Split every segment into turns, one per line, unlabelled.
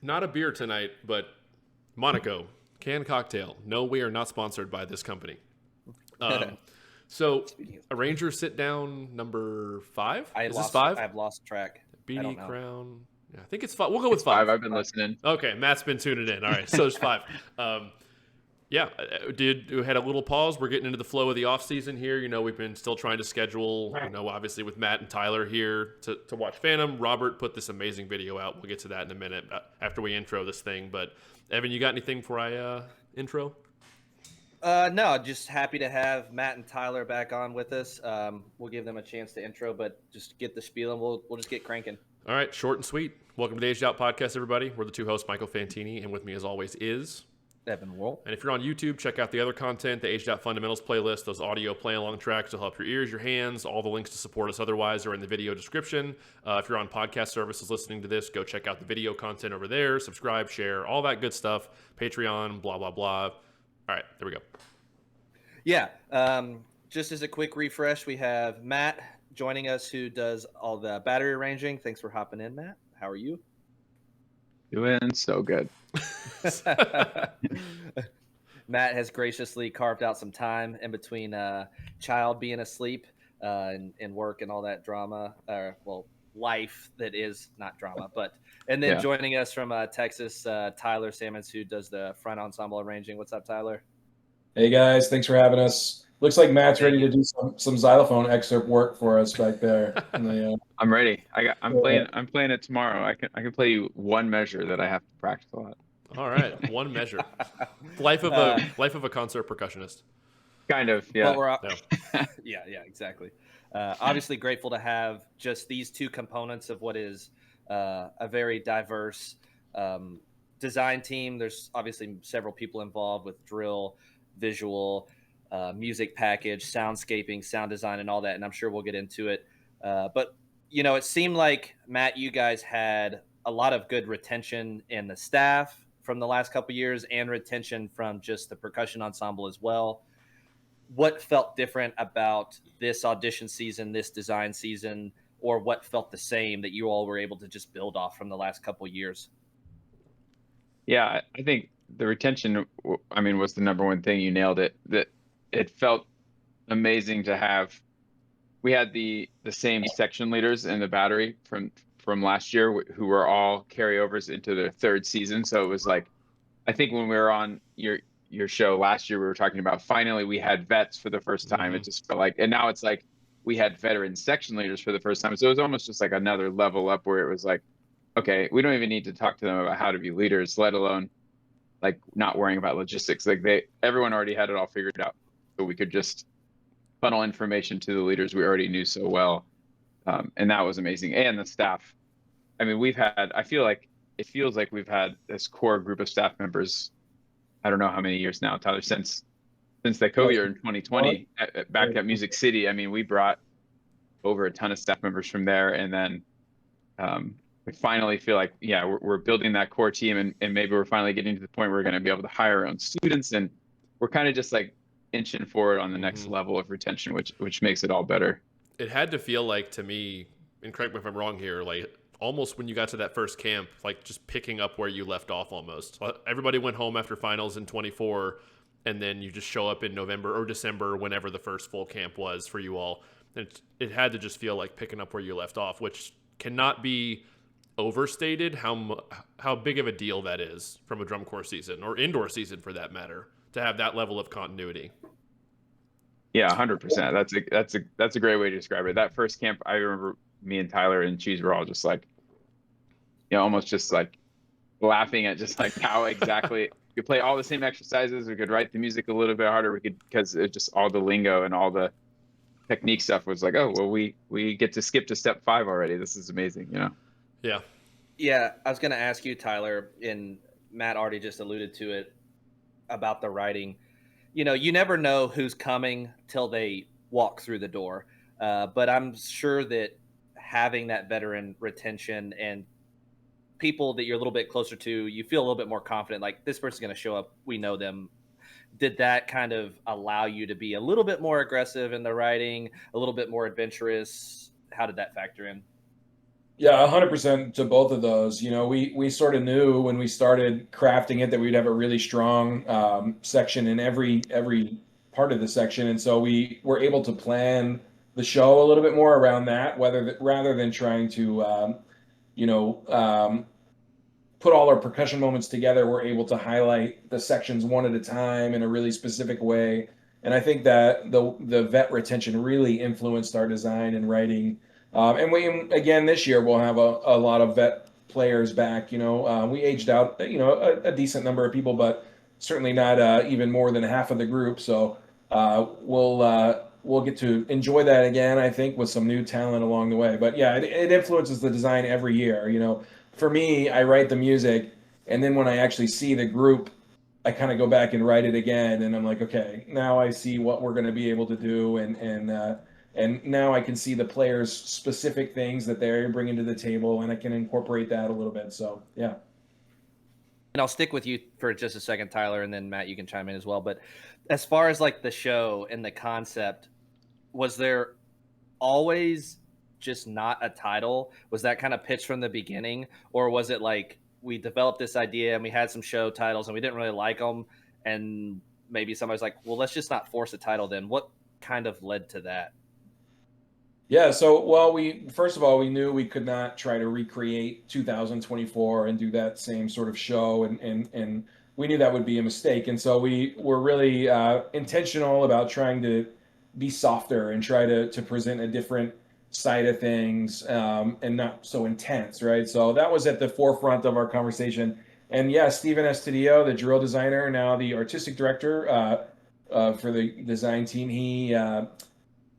Not a beer tonight, but Monaco canned cocktail. No, we are not sponsored by this company. So, a Ranger sit down number 5. Is this 5?
I've lost track. I don't
BD
know.
Crown. Yeah, I think it's 5. We'll go with 5.
I've been listening.
Okay, Matt's been tuning in. All right, so it's 5. Yeah, we had a little pause. We're getting into the flow of the off season here. You know, we've been still trying to schedule, you know, obviously with Matt and Tyler here to watch Phantom. Robert put this amazing video out. We'll get to that in a minute after we intro this thing. But Evan, you got anything before I intro?
No, just happy to have Matt and Tyler back on with us. We'll give them a chance to intro, but just get the spiel and we'll just get cranking.
All right, short and sweet. Welcome to the Aged Out Podcast, everybody. We're the two hosts, Michael Fantini, and with me as always is
Evan Worrell.
And if you're on YouTube, check out the other content, the Aged Out Fundamentals playlist. Those audio play-along tracks will help your ears, your hands. All the links to support us otherwise are in the video description. If you're on podcast services listening to this, go check out the video content over there. Subscribe, share, all that good stuff. Patreon, blah, blah, blah. All right, there we go.
Yeah, just as a quick refresh, we have Matt joining us who does all the battery arranging. Thanks for hopping in, Matt. How are you?
Doing so good.
Matt has graciously carved out some time in between child being asleep and work and all that drama, life that is not drama. And then joining us from Texas, Tyler Sammons, who does the front ensemble arranging. What's up, Tyler?
Hey guys, thanks for having us. Looks like Matt's ready to do some xylophone excerpt work for us back there.
I'm ready. I'm playing it tomorrow. I can play you one measure that I have to practice a lot.
All right, one measure. Life of a concert percussionist.
Kind of, yeah.
Yeah, exactly. Obviously grateful to have just these two components of what is a very diverse design team. There's obviously several people involved with drill, visual, music package, soundscaping, sound design, and all that, and I'm sure we'll get into it. But, you know, it seemed like, Matt, you guys had a lot of good retention in the staff from the last couple of years and retention from just the percussion ensemble as well. What felt different about this audition season, this design season, or what felt the same that you all were able to just build off from the last couple of years?
Yeah, I think the retention, was the number one thing. You nailed it. That it felt amazing to have. We had the same section leaders in the battery from last year who were all carryovers into their third season. So it was like, I think when we were on your show last year, we were talking about finally we had vets for the first time. Mm-hmm. It just felt like, and now it's like we had veteran section leaders for the first time. So it was almost just like another level up where it was like, okay, we don't even need to talk to them about how to be leaders, let alone like not worrying about logistics. Like everyone already had it all figured out. So we could just funnel information to the leaders we already knew so well. And that was amazing. And the staff. I mean, it feels like we've had this core group of staff members. I don't know how many years now, Tyler, since the COVID year in 2020 back at Music City. I mean, we brought over a ton of staff members from there. And then we finally feel like, we're building that core team and maybe we're finally getting to the point where we're going to be able to hire our own students. And we're kind of just like inching forward on the next level of retention, which makes it all better.
It had to feel like, to me, and correct me if I'm wrong here, like almost when you got to that first camp, like just picking up where you left off almost. Everybody went home after finals in 24, and then you just show up in November or December, whenever the first full camp was for you all. And it had to just feel like picking up where you left off, which cannot be overstated how big of a deal that is from a drum corps season, or indoor season for that matter, to have that level of continuity.
Yeah, 100%. That's a great way to describe it. That first camp, I remember me and Tyler and Cheese were all just like, almost just like laughing at just like how exactly we could play all the same exercises. We could write the music a little bit harder. Because it just all the lingo and all the technique stuff was like, oh, well, we get to skip to step 5 already. This is amazing,
Yeah.
Yeah, I was going to ask you, Tyler, and Matt already just alluded to it about the writing. You never know who's coming till they walk through the door. But I'm sure that having that veteran retention and people that you're a little bit closer to, you feel a little bit more confident, like this person's going to show up. We know them. Did that kind of allow you to be a little bit more aggressive in the writing, a little bit more adventurous? How did that factor in?
Yeah, 100% to both of those. You know, we sort of knew when we started crafting it that we'd have a really strong section in every part of the section, and so we were able to plan the show a little bit more around that, rather than trying to you know, put all our percussion moments together. We're able to highlight the sections one at a time in a really specific way. And I think that the vet retention really influenced our design and writing. And we, again, this year we'll have a lot of vet players back. You know, we aged out, you know, a decent number of people, but certainly not even more than half of the group. So we'll get to enjoy that again, I think, with some new talent along the way. But yeah, it influences the design every year. You know, for me, I write the music, and then when I actually see the group, I kind of go back and write it again, and I'm like, okay, now I see what we're going to be able to do, and now I can see the players' specific things that they're bringing to the table, and I can incorporate that a little bit. So yeah.
And I'll stick with you for just a second, Tyler, and then Matt, you can chime in as well. But as far as like the show and the concept, was there always just not a title? Was that kind of pitched from the beginning, or was it like we developed this idea and we had some show titles and we didn't really like them, and maybe somebody's like, well, let's just not force a title then? What kind of led to that?
Yeah, so well, we first of all we knew we could not try to recreate 2024 and do that same sort of show, and we knew that would be a mistake, and so we were really intentional about trying to be softer and try to present a different side of things, and not so intense, right? So that was at the forefront of our conversation, and yeah, Stephen Estudillo, the drill designer, now the artistic director for the design team, he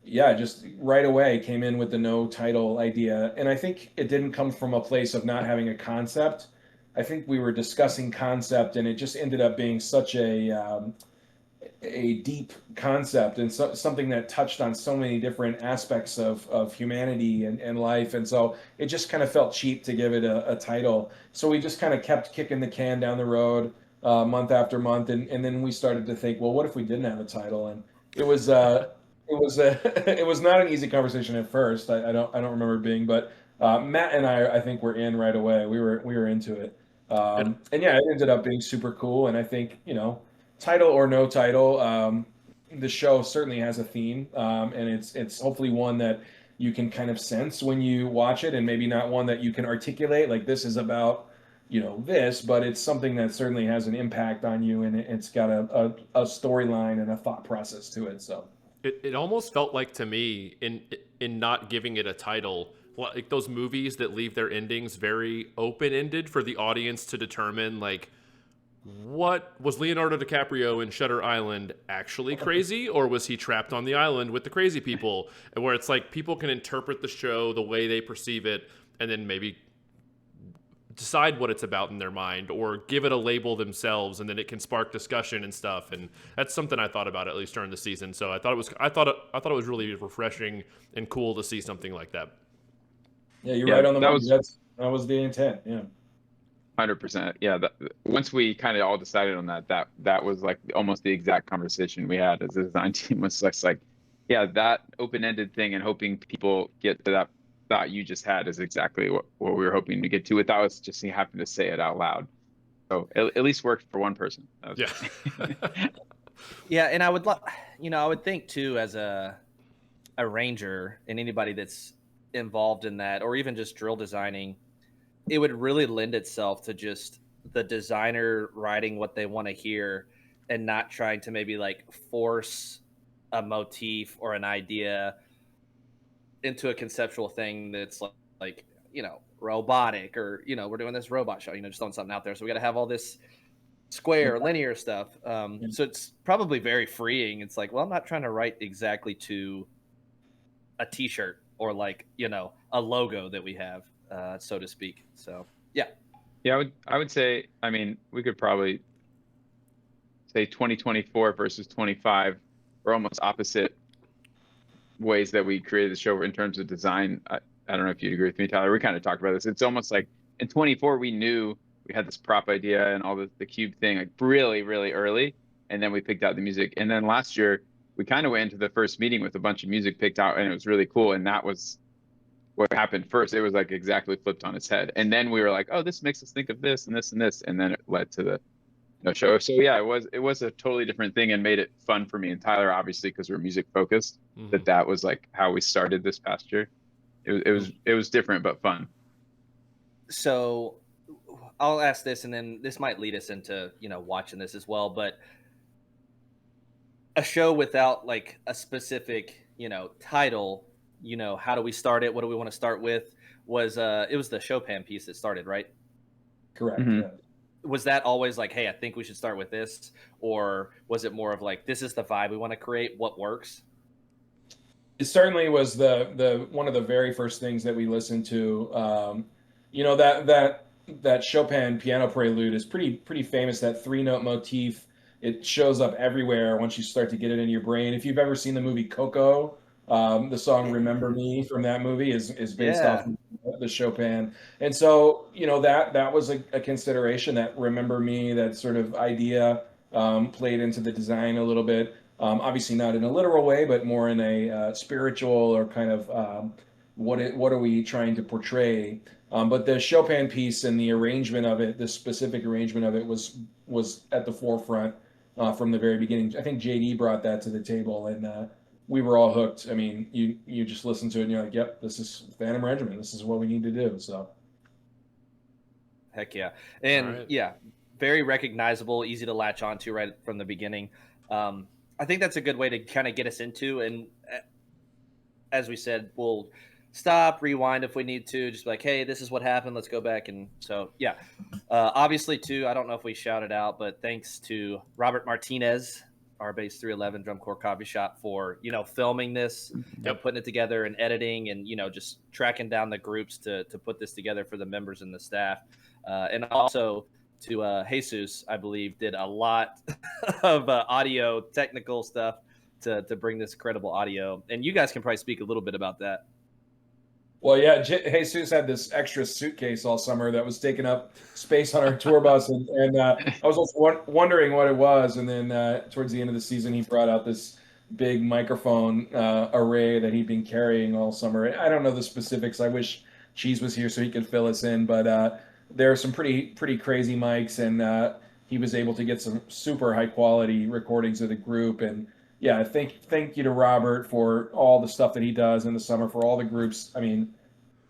yeah, just right away came in with the no title idea. And I think it didn't come from a place of not having a concept. I think we were discussing concept, and it just ended up being such a deep concept, and something that touched on so many different aspects of humanity and life. And so it just kind of felt cheap to give it a title. So we just kind of kept kicking the can down the road month after month. And then we started to think, well, what if we didn't have a title? And it was it was not an easy conversation at first. I don't remember it being, but Matt and I think were in right away. We were into it,
And
and yeah, it ended up being super cool. And I think, you know, title or no title, the show certainly has a theme, and it's hopefully one that you can kind of sense when you watch it, and maybe not one that you can articulate like this is about, you know, this, but it's something that certainly has an impact on you, and it's got a storyline and a thought process to it. So.
it almost felt like to me in not giving it a title, like those movies that leave their endings very open-ended for the audience to determine, like, what was Leonardo DiCaprio in Shutter Island actually crazy, or was he trapped on the island with the crazy people? And where it's like people can interpret the show the way they perceive it, and then maybe decide what it's about in their mind, or give it a label themselves, and then it can spark discussion and stuff. And that's something I thought about, at least during the season. So I thought it was really refreshing and cool to see something like that.
Yeah, you're
Yeah,
right on the
that
money.
was
That was the intent. Yeah.
100%. Yeah, once we kind of all decided on that was like almost the exact conversation we had as a design team, was just like, yeah, that open-ended thing and hoping people get to that thought you just had is exactly what we were hoping to get to without us just having to say it out loud. So at least worked for one person.
Yeah.
Yeah, and I would think too, as a ranger and anybody that's involved in that, or even just drill designing, it would really lend itself to just the designer writing what they want to hear and not trying to maybe like force a motif or an idea into a conceptual thing that's like robotic, or we're doing this robot show, just throwing something out there, so we got to have all this square linear stuff.
Yeah.
So it's probably very freeing. It's like, well, I'm not trying to write exactly to a t-shirt or like a logo that we have, so to speak. So yeah.
Yeah, I would say, I mean, we could probably say 2024 versus 25 are almost opposite ways that we created the show in terms of design. I don't know if you'd agree with me, Tyler. We kind of talked about this. It's almost like in 24 we knew we had this prop idea and all the cube thing like really, really early, and then we picked out the music. And then last year we kind of went into the first meeting with a bunch of music picked out, and it was really cool. And that was what happened first. It was like exactly flipped on its head, and then we were like, oh, this makes us think of this and this and this, and then it led to the show. So yeah, it was a totally different thing and made it fun for me and Tyler, obviously, because we're music focused. That was like how we started this past year. It was different but fun.
So I'll ask this, and then this might lead us into watching this as well. But a show without like a specific title, how do we start it? What do we want to start with? It was the Chopin piece that started, right?
Correct.
Mm-hmm.
Yeah.
Was that always like, hey, I think we should start with this, or was it more of like, this is the vibe we want to create, what works?
It certainly was the one of the very first things that we listened to. That Chopin piano prelude is pretty famous. That 3-note motif, it shows up everywhere once you start to get it in your brain. If you've ever seen the movie Coco, the song "Remember Me" from that movie is based off of the Chopin, and so that was a consideration. That "Remember Me," that sort of idea, played into the design a little bit. Obviously not in a literal way, but more in a spiritual or kind of what are we trying to portray. But the Chopin piece and the arrangement of it, the specific arrangement of it, was at the forefront from the very beginning. I think JD brought that to the table, and we were all hooked. I mean, you just listen to it and you're like, yep, this is Phantom Regiment. This is what we need to do. So,
heck yeah, and very recognizable, easy to latch onto right from the beginning. I think that's a good way to kind of get us into, and as we said, we'll stop, rewind if we need to, just like, hey, this is what happened, let's go back. And so obviously too, I don't know if we shouted out, but thanks to Robert Martinez, our base 311 Drum Corps Coffee Shop, for filming this, putting it together and editing, and just tracking down the groups to put this together for the members and the staff, and also to Jesus, I believe, did a lot of audio technical stuff to bring this incredible audio. And you guys can probably speak a little bit about that.
Well, yeah, Jesus had this extra suitcase all summer that was taking up space on our tour bus, and I was also wondering what it was. And then towards the end of the season, he brought out this big microphone array that he'd been carrying all summer. I don't know the specifics. I wish Cheese was here so he could fill us in, but there are some pretty crazy mics, and he was able to get some super high quality recordings of the group. And yeah, thank you to Robert for all the stuff that he does in the summer for all the groups. I mean,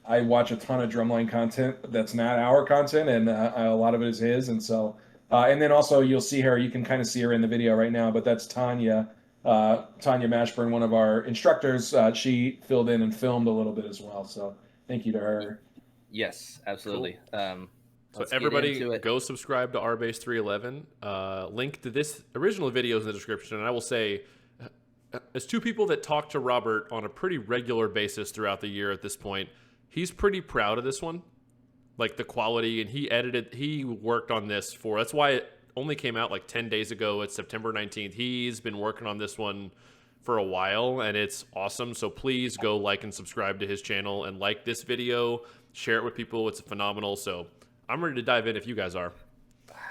I watch a ton of drumline content that's not our content, and a lot of it is his. And so, and then also you'll see her. You can kind of see her in the video right now, but that's Tanya Mashburn, one of our instructors. She filled in and filmed a little bit as well. So thank you to her.
Yes, absolutely.
Cool. So everybody go subscribe to our base 311. Link to this original video is in the description. And I will say, as two people that talk to Robert on a pretty regular basis throughout the year at this point, he's pretty proud of this one. Like the quality, and he worked on this that's why it only came out like 10 days ago. It's September 19th. He's been working on this one for a while, and it's awesome. So please go like and subscribe to his channel and like this video, share it with people. It's phenomenal. So I'm ready to dive in if you guys are.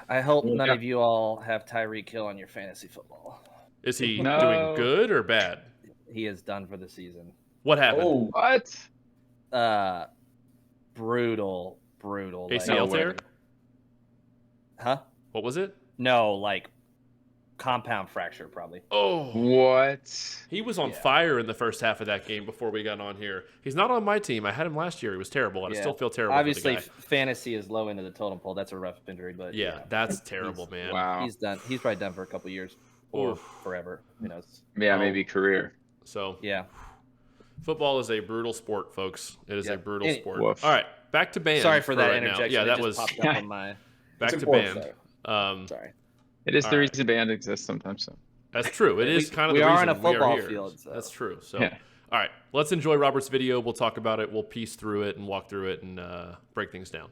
I hope none of you all have Tyreek Hill on your fantasy football.
Is he doing good or bad?
He is done for the season.
What happened?
Oh, what?
Brutal.
ACL tear?
Huh?
What was it?
No, like compound fracture, probably.
Oh,
what?
He was on fire in the first half of that game before we got on here. He's not on my team. I had him last year. He was terrible, and I still feel terrible.
Obviously,
for the guy.
Fantasy is low into the totem pole. That's a rough injury, but
that's terrible, man.
Wow.
He's done. He's probably done for a couple years or forever. Who knows?
Yeah, maybe career.
So
yeah,
football is a brutal sport, folks. It is a brutal sport.
Woof.
All right, back to band.
Sorry for that
right
interjection.
Now. Yeah,
it
that was
popped up on my.
Back to band.
Sorry.
It is the reason band exists sometimes. So.
That's true. It is kind of the reason
we are on a football field. So.
That's true. So, all right, let's enjoy Robert's video. We'll talk about it. We'll piece through it and walk through it and break things down.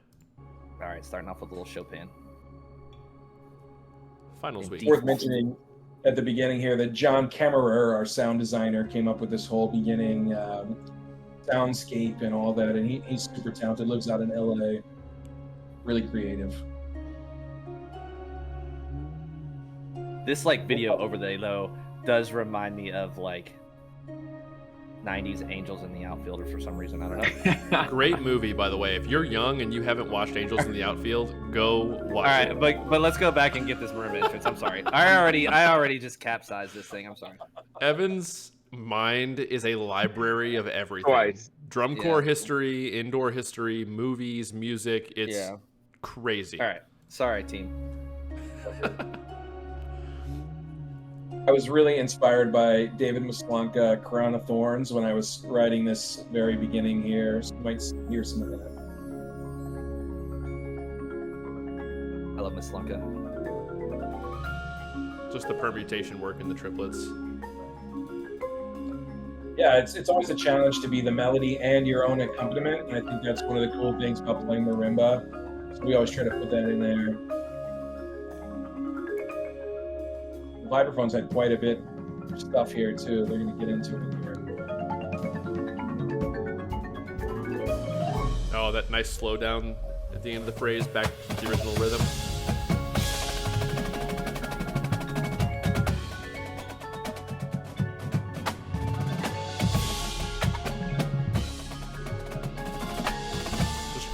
All right, starting off with a little Chopin.
Finals week.
Worth mentioning at the beginning here that John Kemmerer, our sound designer, came up with this whole beginning soundscape and all that, and he's super talented. Lives out in LA. Really creative.
This like video overlay though does remind me of like '90s Angels in the Outfield for some reason. I don't know.
Great movie, by the way. If you're young and you haven't watched Angels in the Outfield, go watch
All
it.
right, but let's go back and get this mermaid entrance. I'm sorry. I already just capsized this thing. I'm sorry.
Evan's mind is a library of everything.
Twice.
Drum corps history, indoor history, movies, music. It's crazy.
All right. Sorry, team.
I was really inspired by David Maslanka, Crown of Thorns, when I was writing this very beginning here. So you might hear some of that.
I love Maslanka.
Just the permutation work in the triplets.
Yeah, it's always a challenge to be the melody and your own accompaniment, and I think that's one of the cool things about playing marimba. So we always try to put that in there. The vibraphones had quite a bit of stuff here too. They're going to get into it here.
Oh, that nice slowdown at the end of the phrase, back to the original rhythm.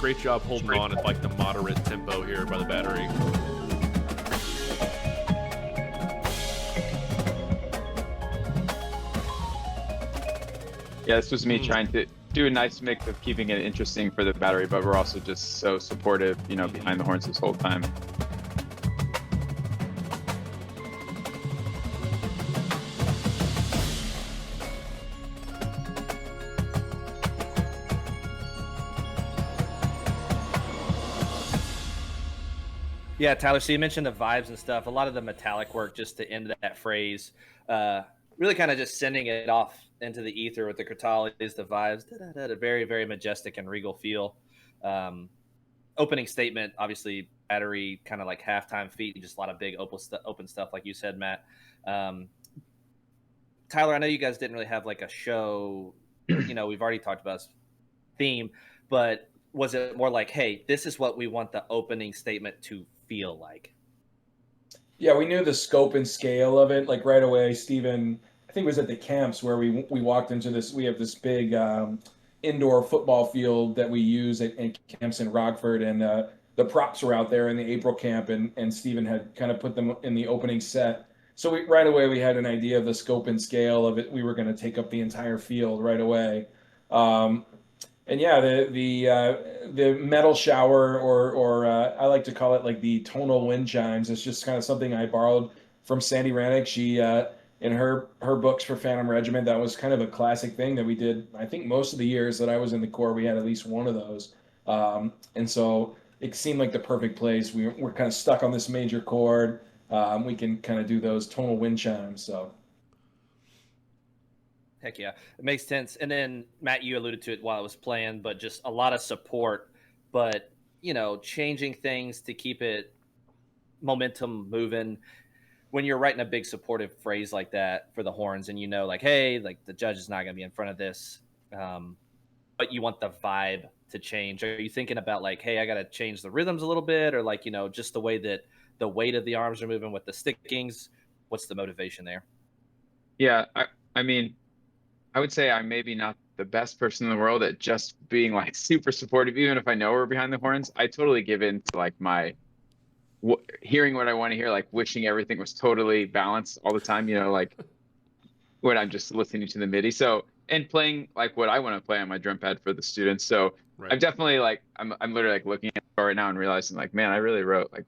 Great job holding on at like the moderate tempo here by the battery.
Yeah, this was me trying to do a nice mix of keeping it interesting for the battery, but we're also just so supportive, you know, behind the horns this whole time.
Yeah, Tyler, so you mentioned the vibes and stuff. A lot of the metallic work just to end that phrase, really kind of just sending it off into the ether with the crotales, the vibes, a very, very majestic and regal feel. Opening statement, obviously, battery, kind of like halftime feet, just a lot of big open stuff, like you said, Matt. Tyler, I know you guys didn't really have like a show, you know, we've already talked about theme, but was it more like, hey, this is what we want the opening statement to feel like?
Yeah, we knew the scope and scale of it. Like right away, Steven, I think it was at the camps where we walked into this. We have this big indoor football field that we use at camps in Rockford, and the props were out there in the April camp, and Steven had kind of put them in the opening set. So right away we had an idea of the scope and scale of it. We were going to take up the entire field right away. And yeah, the metal shower, or I like to call it like the tonal wind chimes. It's just kind of something I borrowed from Sandy Rannick. She in her books for Phantom Regiment, that was kind of a classic thing that we did. I think most of the years that I was in the Corps, we had at least one of those. And so it seemed like the perfect place. We're kind of stuck on this major chord. We can kind of do those tonal wind chimes. So.
Heck yeah, it makes sense. And then Matt, you alluded to it while I was playing, but just a lot of support, but you know, changing things to keep it momentum moving. When you're writing a big supportive phrase like that for the horns, and you know, like, hey, like the judge is not going to be in front of this, but you want the vibe to change. Are you thinking about like, hey, I got to change the rhythms a little bit, or like, you know, just the way that the weight of the arms are moving with the stickings? What's the motivation there?
Yeah, I mean, I would say I'm maybe not the best person in the world at just being like super supportive, even if I know we're behind the horns. I totally give in to like my hearing what I want to hear, like wishing everything was totally balanced all the time, you know, like when I'm just listening to the MIDI. So, and playing like what I want to play on my drum pad for the students. So right. I'm definitely like, I'm literally like looking at it right now and realizing like, man, I really wrote like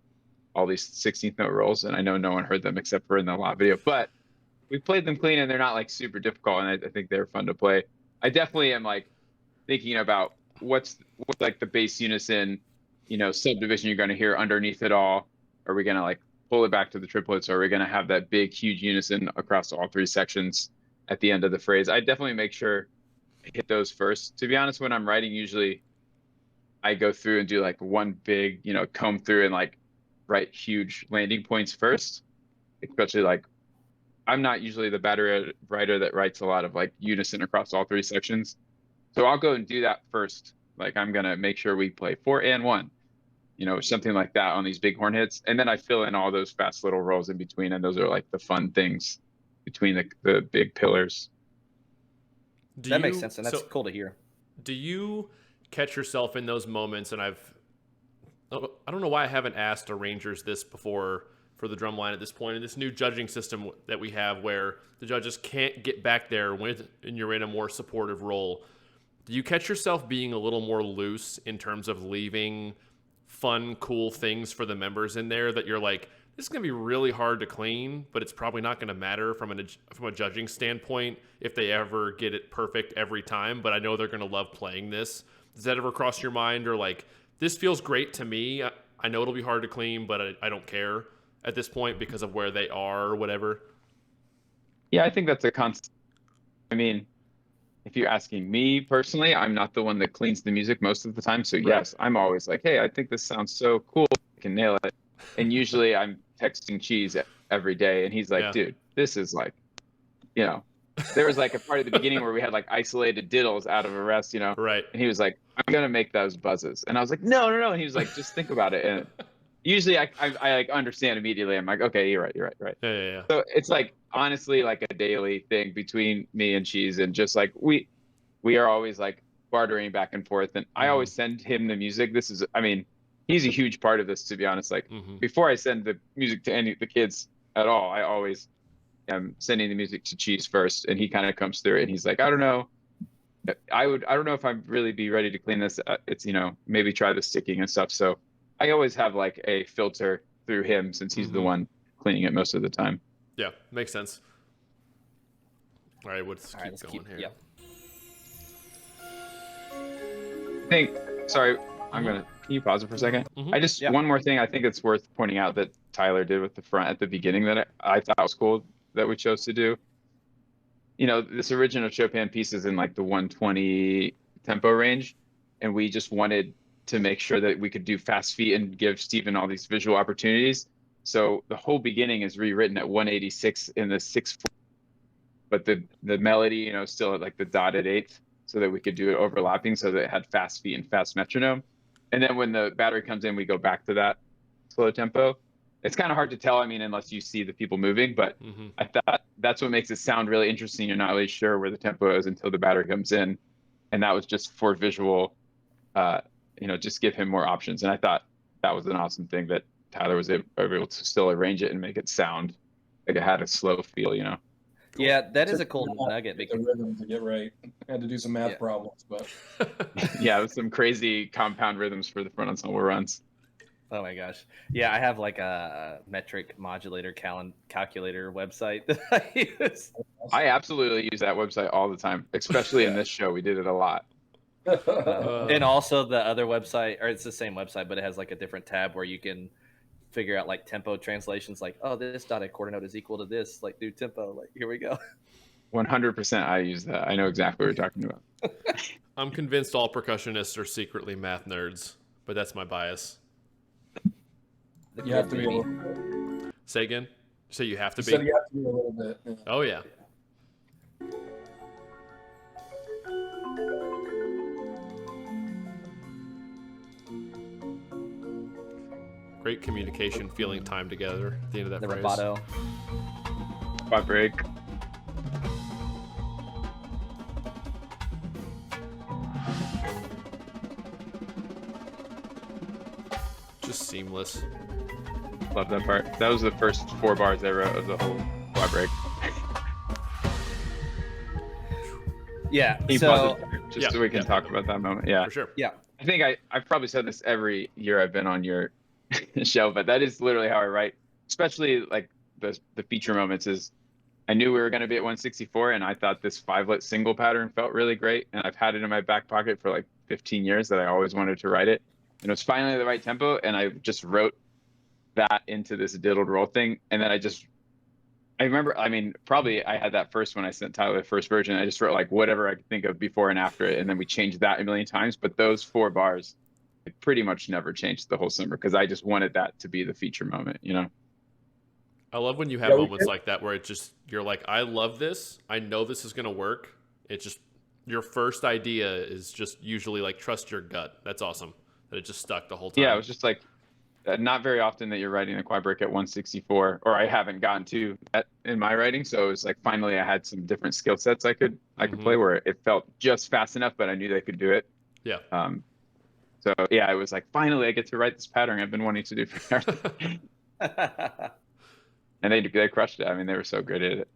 all these 16th note rolls, and I know no one heard them except for in the live video, but we played them clean and they're not like super difficult, and I think they're fun to play. I definitely am like thinking about what's like the bass unison, you know, subdivision you're going to hear underneath it all. Are we going to like pull it back to the triplets, or are we going to have that big, huge unison across all three sections at the end of the phrase? I definitely make sure I hit those first. To be honest, when I'm writing, usually I go through and do like one big, you know, comb through and like write huge landing points first, especially like I'm not usually the battery writer that writes a lot of like unison across all three sections. So I'll go and do that first. Like I'm going to make sure we play 4 and 1, you know, something like that on these big horn hits. And then I fill in all those fast little rolls in between. And those are like the fun things between the big pillars.
That makes sense, and that's cool to hear.
Do you catch yourself in those moments? And I don't know why I haven't asked arrangers this before for the drum line at this point in this new judging system that we have, where the judges can't get back there when you're in a more supportive role. Do you catch yourself being a little more loose in terms of leaving fun, cool things for the members in there that you're like, this is going to be really hard to clean, but it's probably not going to matter from a judging standpoint if they ever get it perfect every time, but I know they're going to love playing this. Does that ever cross your mind? Or like, this feels great to me. I know it'll be hard to clean, but I don't care at this point because of where they are or whatever.
Yeah, I think that's a constant. I mean, if you're asking me personally, I'm not the one that cleans the music most of the time. So yes, I'm always like, hey, I think this sounds so cool. I can nail it. And usually I'm texting Cheese every day, and he's like, dude, this is like, you know, there was like a part at the beginning where we had like isolated diddles out of arrest, you know,
right?
And he was like, I'm gonna make those buzzes, and I was like, no. And he was like, just think about it. And usually I like understand immediately. I'm like, okay, you're right.
Yeah.
So it's like honestly like a daily thing between me and Cheese, and just like we are always like bartering back and forth, and I always send him the music. This is, I mean, he's a huge part of this, to be honest. Like before I send the music to any of the kids at all, I always am sending the music to Cheese first, and he kind of comes through and he's like, I don't know. I don't know if I'd really be ready to clean this. It's, you know, maybe try the sticking and stuff. So I always have like a filter through him, since he's the one cleaning it most of the time.
Yeah, makes sense. All right, let's keep going here.
Yep.
Can you pause it for a second? One more thing I think it's worth pointing out that Tyler did with the front at the beginning that I thought was cool that we chose to do. You know, this original Chopin piece is in like the 120 tempo range, and we just wanted to make sure that we could do fast feet and give Steven all these visual opportunities. So the whole beginning is rewritten at 186 in the 6/4, but the melody, you know, still at like the dotted eighth, so that we could do it overlapping, so that it had fast feet and fast metronome. And then when the battery comes in, we go back to that slow tempo. It's kind of hard to tell, I mean, unless you see the people moving, but I thought that's what makes it sound really interesting. You're not really sure where the tempo is until the battery comes in. And that was just for visual, you know, just give him more options. And I thought that was an awesome thing that Tyler was able to still arrange it and make it sound like it had a slow feel, you know?
Yeah, that is a cool nugget.
The rhythm to get right. I had to do some math problems, but
yeah, with some crazy compound rhythms for the front ensemble runs.
Oh my gosh. Yeah, I have like a metric modulator calculator website that I use.
I absolutely use that website all the time, especially in this show. We did it a lot.
And also the other website, or it's the same website, but it has like a different tab where you can figure out like tempo translations, like, oh, this dotted quarter note is equal to this, like do tempo, like here we go.
100% I use that. I know exactly what you're talking about.
I'm convinced all percussionists are secretly math nerds, but that's my bias.
You have to be a little bit.
Say again? So you have to be?
You have to be a little bit. Yeah.
Oh, yeah. Great communication, feeling time together at the end of that phrase.
Rubato.
Spot break.
Just seamless.
Love that part. That was the first 4 bars I wrote of the whole quad break.
Yeah.
So we can talk about that moment. Yeah.
For sure.
Yeah.
I think I've probably said this every year I've been on your show, but that is literally how I write, especially like the feature moments. Is I knew we were going to be at 164, and I thought this 5-lit single pattern felt really great, and I've had it in my back pocket for like 15 years that I always wanted to write it, and it was finally the right tempo, and I just wrote that into this diddled roll thing. And then I remember, I mean, probably I had that first when I sent Tyler the first version. I just wrote like whatever I could think of before and after it, and then we changed that a million times. But those 4 bars, I pretty much never changed the whole summer, because I just wanted that to be the feature moment, you know?
I love when you have moments like that where it just, you're like, I love this. I know this is going to work. It just, your first idea is just usually like, trust your gut. That's awesome that it just stuck the whole time.
Yeah, it was just like, not very often that you're writing a quad break at 164, or I haven't gotten to that in my writing. So it was like finally I had some different skill sets I could play where it felt just fast enough, but I knew they could do it.
Yeah.
So yeah, it was like finally I get to write this pattern I've been wanting to do forever. And they crushed it. I mean, they were so good at it.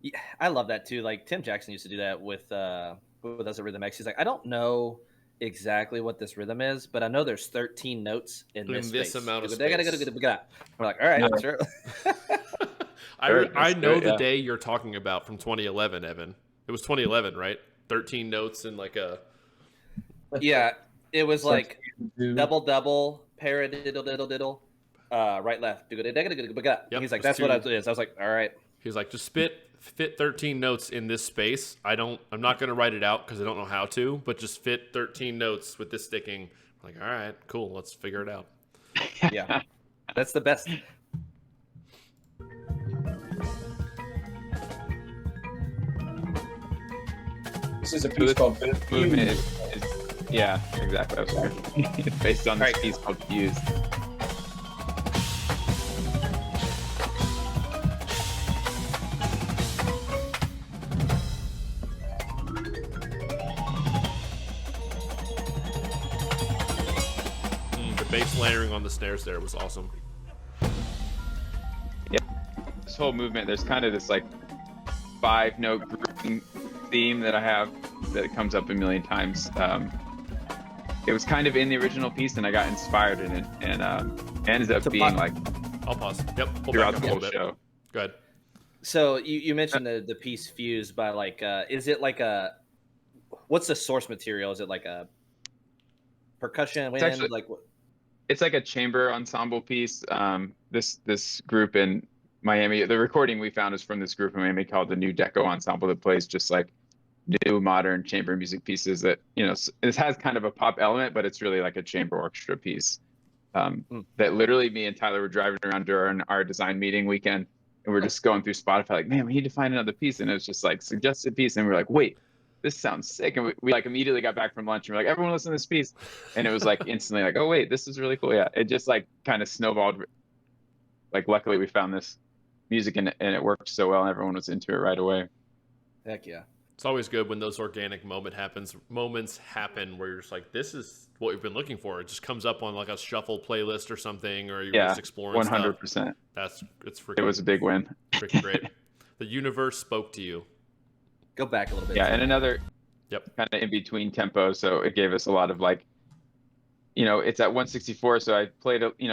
Yeah, I love that too. Like Tim Jackson used to do that with us at Rhythm X. He's like, I don't know exactly what this rhythm is, but I know there's 13 notes in this space.
Amount of
They
space.
We're like, all right,
Yeah.
sure.
I know
good,
the
yeah.
day you're talking about from 2011, Evan. It was 2011, right? 13 notes in like a.
Yeah, it was like
Do-
double, paradiddle, right, left.
Yep,
He's like,
just
that's what
two.
it is. I was like, all right.
He's like, just fit 13 notes in this space. I'm not going to write it out because I don't know how to, but just fit 13 notes with this sticking. I'm like, all right, cool. Let's figure it out.
Yeah, that's the best.
This is a piece called
Movement
Fuse.
is yeah, exactly. I was wondering. It's based on this
Right.
piece called Fuse.
The bass layering on the snares there was awesome.
This whole movement, there's kind of this like 5-note grouping theme that I have that comes up a million times. It was kind of in the original piece, and I got inspired in it, and ended up being like
I'll pause. Yep. Pull
throughout
back
the
up a
whole
little bit.
show.
Go ahead.
So you mentioned the piece Fuse by like, is it like what's the source material? Is it like a percussion wind?
actually-
Like what?
It's like a chamber ensemble piece. This group in Miami, the recording we found is from this group in Miami called the New Deco Ensemble that plays just like new modern chamber music pieces that, you know, it has kind of a pop element, but it's really like a chamber orchestra piece. That literally me and Tyler were driving around during our design meeting weekend, and we're just going through Spotify like, man, we need to find another piece. And it was just like suggested piece, and we're like, wait, this sounds sick. And we like immediately got back from lunch and we're like, everyone listen to this piece. And it was like instantly like, oh wait, this is really cool. Yeah, it just like kind of snowballed. Like luckily we found this music and it worked so well and everyone was into it right away.
Heck yeah.
It's always good when those organic moments happen where you're just like, this is what we've been looking for. It just comes up on like a shuffle playlist or something, or you're just exploring
100%.
stuff. It's freaking.
It was a big win.
Freaking great. The universe spoke to you.
Go back a little bit.
Yeah, and another
Yep.
kind of in between tempo, so it gave us a lot of like, you know, it's at 164, so I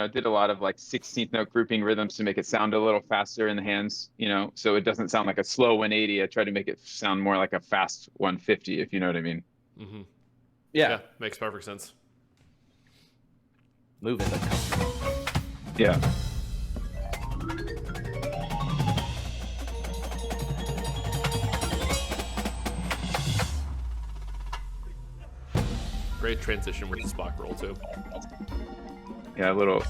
did a lot of like 16th note grouping rhythms to make it sound a little faster in the hands, you know, so it doesn't sound like a slow 180. I tried to make it sound more like a fast 150, if you know what I mean.
Mm-hmm.
Yeah.
Makes perfect sense.
Moving but comfortable.
Yeah.
Great transition with the Spock roll too.
Yeah, a little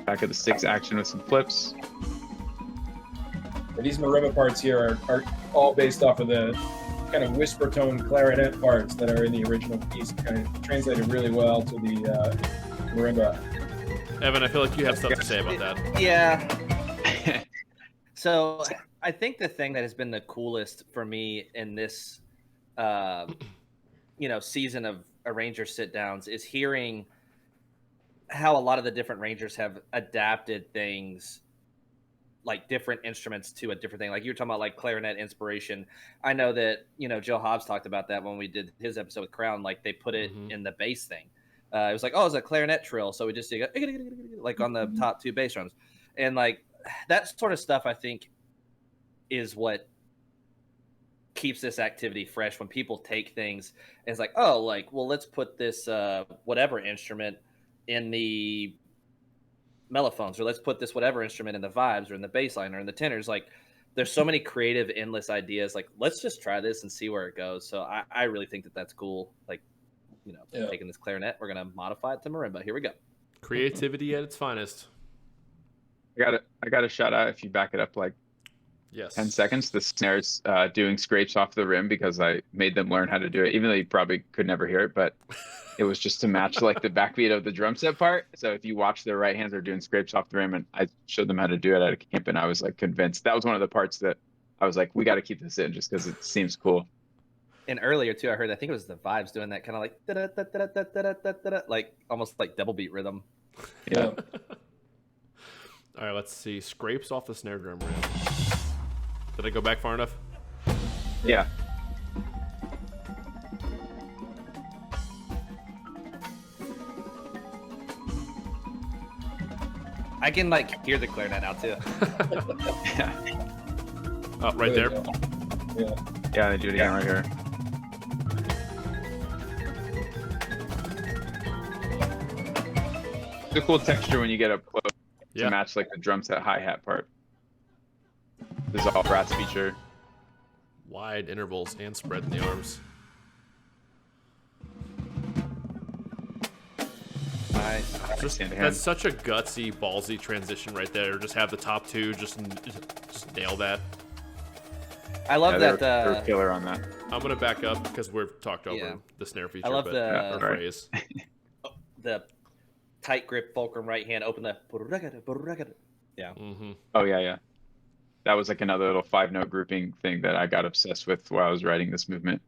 back of the sticks action with some flips.
These marimba parts here are all based off of the kind of whisper tone clarinet parts that are in the original piece, kind of translated really well to the marimba.
Evan, I feel like you have stuff to say about that.
Yeah. So I think the thing that has been the coolest for me in this, season of arranger sit downs is hearing how a lot of the different rangers have adapted things, like different instruments to a different thing. Like you were talking about like clarinet inspiration. I know that, Joe Hobbs talked about that when we did his episode with Crown, like they put it in the bass thing. It was like, oh, it's a clarinet trill. So we just did like on the top two bass drums. And like that sort of stuff, I think, is what keeps this activity fresh when people take things and it's like, oh, like, well, let's put this whatever instrument in the mellophones, or let's put this whatever instrument in the vibes or in the bass line or in the tenors. Like there's so many creative, endless ideas. Like, let's just try this and see where it goes. So I really think that that's cool. Like, taking this clarinet, we're going to modify it to marimba. Here we go.
Creativity at its finest.
I got to shout out if you back it up like
Yes.
10 seconds, the snares doing scrapes off the rim because I made them learn how to do it, even though you probably could never hear it, but it was just to match like the backbeat of the drum set part. So if you watch their right hands are doing scrapes off the rim, and I showed them how to do it at a camp, and I was like convinced. That was one of the parts that I was like, we got to keep this in just because it seems cool.
And earlier too, I heard, I think it was the Vibes doing that kind of like like almost like double beat rhythm.
Yeah.
All right, let's see. Scrapes off the snare drum rim. Did I go back far enough?
Yeah.
I can like hear the clarinet now too.
Yeah.
Oh, right there.
Yeah.
Yeah, they do it again right here. It's a cool texture when you get up close to match like the drum set hi-hat part. This is all brass feature.
Wide intervals and spread in the arms.
Nice.
That's such a gutsy, ballsy transition right there. Just have the top two, just nail that.
I love that.
They were killer on that.
I'm gonna back up because we've talked over the snare feature.
I love
the phrase.
The tight grip fulcrum right hand, open the. Yeah.
Mm-hmm.
Oh yeah. That was like another little 5-note grouping thing that I got obsessed with while I was writing this movement.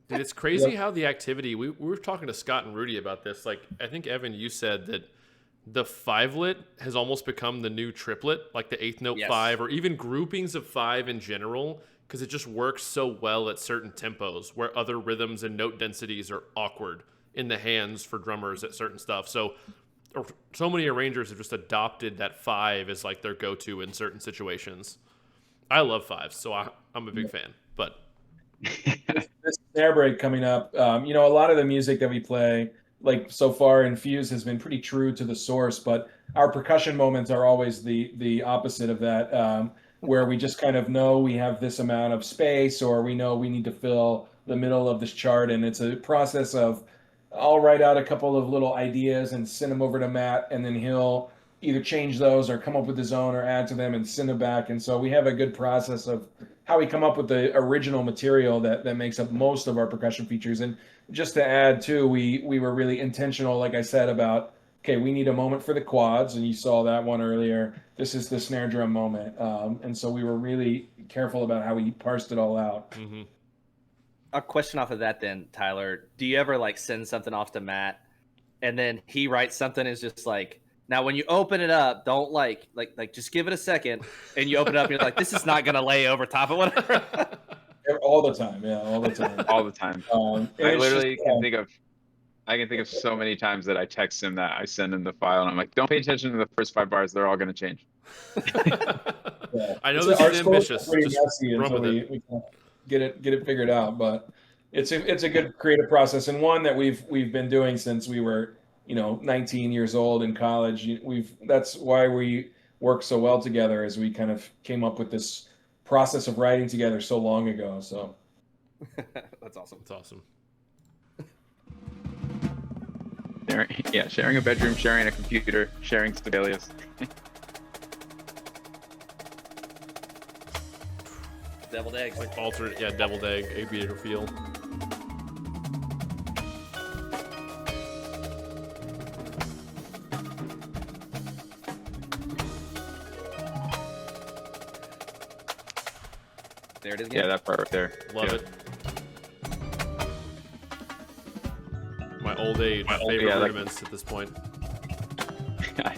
Dude, it's crazy how the activity. We were talking to Scott and Rudy about this. Like, I think Evan, you said that the 5-lit has almost become the new triplet, like the 8th note 5, or even groupings of 5 in general, because it just works so well at certain tempos where other rhythms and note densities are awkward in the hands for drummers at certain stuff. So many arrangers have just adopted that 5 as like their go-to in certain situations. I love 5s, so I'm a big fan. But
this snare break coming up, a lot of the music that we play, like so far in Fuse, has been pretty true to the source, but our percussion moments are always the opposite of that, where we just kind of know we have this amount of space, or we know we need to fill the middle of this chart, and it's a process of I'll write out a couple of little ideas and send them over to Matt, and then he'll either change those or come up with his own or add to them and send them back. And so we have a good process of how we come up with the original material that makes up most of our percussion features. And just to add too, we were really intentional, like I said, about, okay, we need a moment for the quads, and you saw that one earlier. This is the snare drum moment. And so we were really careful about how we parsed it all out.
Mm-hmm.
A question off of that then, Tyler. Do you ever like send something off to Matt and then he writes something is just like, now when you open it up, don't like just give it a second, and you open it up and you're like, this is not gonna lay over top of whatever.
All the time, yeah, all the time.
All the time. I literally can think of so many times that I text him that I send him the file and I'm like, don't pay attention to the first 5 bars, they're all gonna change.
I know this is ambitious.
Pretty
just
messy until we can get it figured out, but it's a good creative process, and one that we've been doing since we were 19 years old in college. That's why we work so well together, as we kind of came up with this process of writing together so long ago. So
that's awesome.
It's awesome.
Sharing a bedroom, sharing a computer, sharing Sibelius.
Deviled eggs.
Like alternate, deviled egg, aviator feel.
There it is again.
Yeah, that part right there.
Love it. My old age favorite rudiments at this point.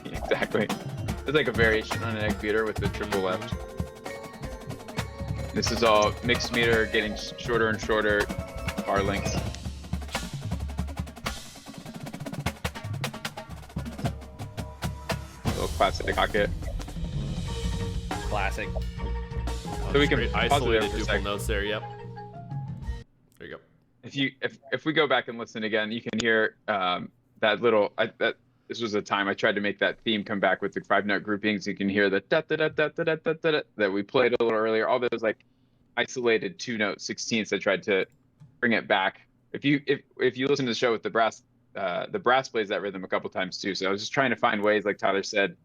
Exactly. It's like a variation on an egg beater with the triple left. This is all mixed meter, getting shorter and shorter bar lengths. Little classic pocket.
Classic.
So we can
isolated duple notes there. Yep. There you go.
If we go back and listen again, you can hear that little. This was a time I tried to make that theme come back with the 5-note groupings. You can hear the da da da da da da da da that we played a little earlier. All those like isolated 2-note 16ths. I tried to bring it back. If you listen to the show with the brass plays that rhythm a couple times too. So I was just trying to find ways, like Tyler said,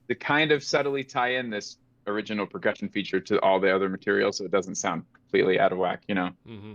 to kind of subtly tie in this original percussion feature to all the other materials, so it doesn't sound completely out of whack, you know.
Mm-hmm.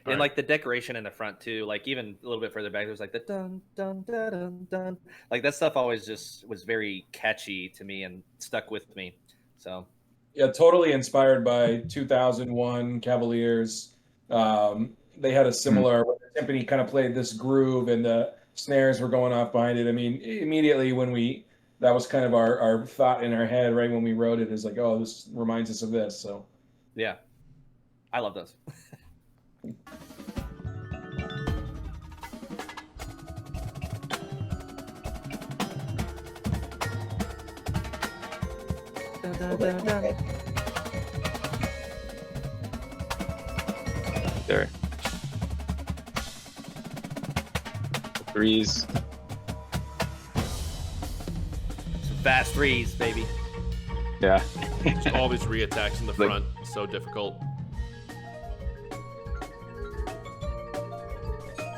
And like the decoration in the front too, like even a little bit further back, it was like the dun dun dun dun dun. Like that stuff always just was very catchy to me and stuck with me. So
yeah, totally inspired by 2001 Cavaliers. They had a similar the timpani kind of played this groove and the snares were going off behind it. I mean, immediately that was kind of our thought in our head right when we wrote it, is like, oh, this reminds us of this. So
yeah, I love those.
There. Threes.
Some fast threes, baby.
Yeah.
Just all these re-attacks in the
Like-
front, so difficult.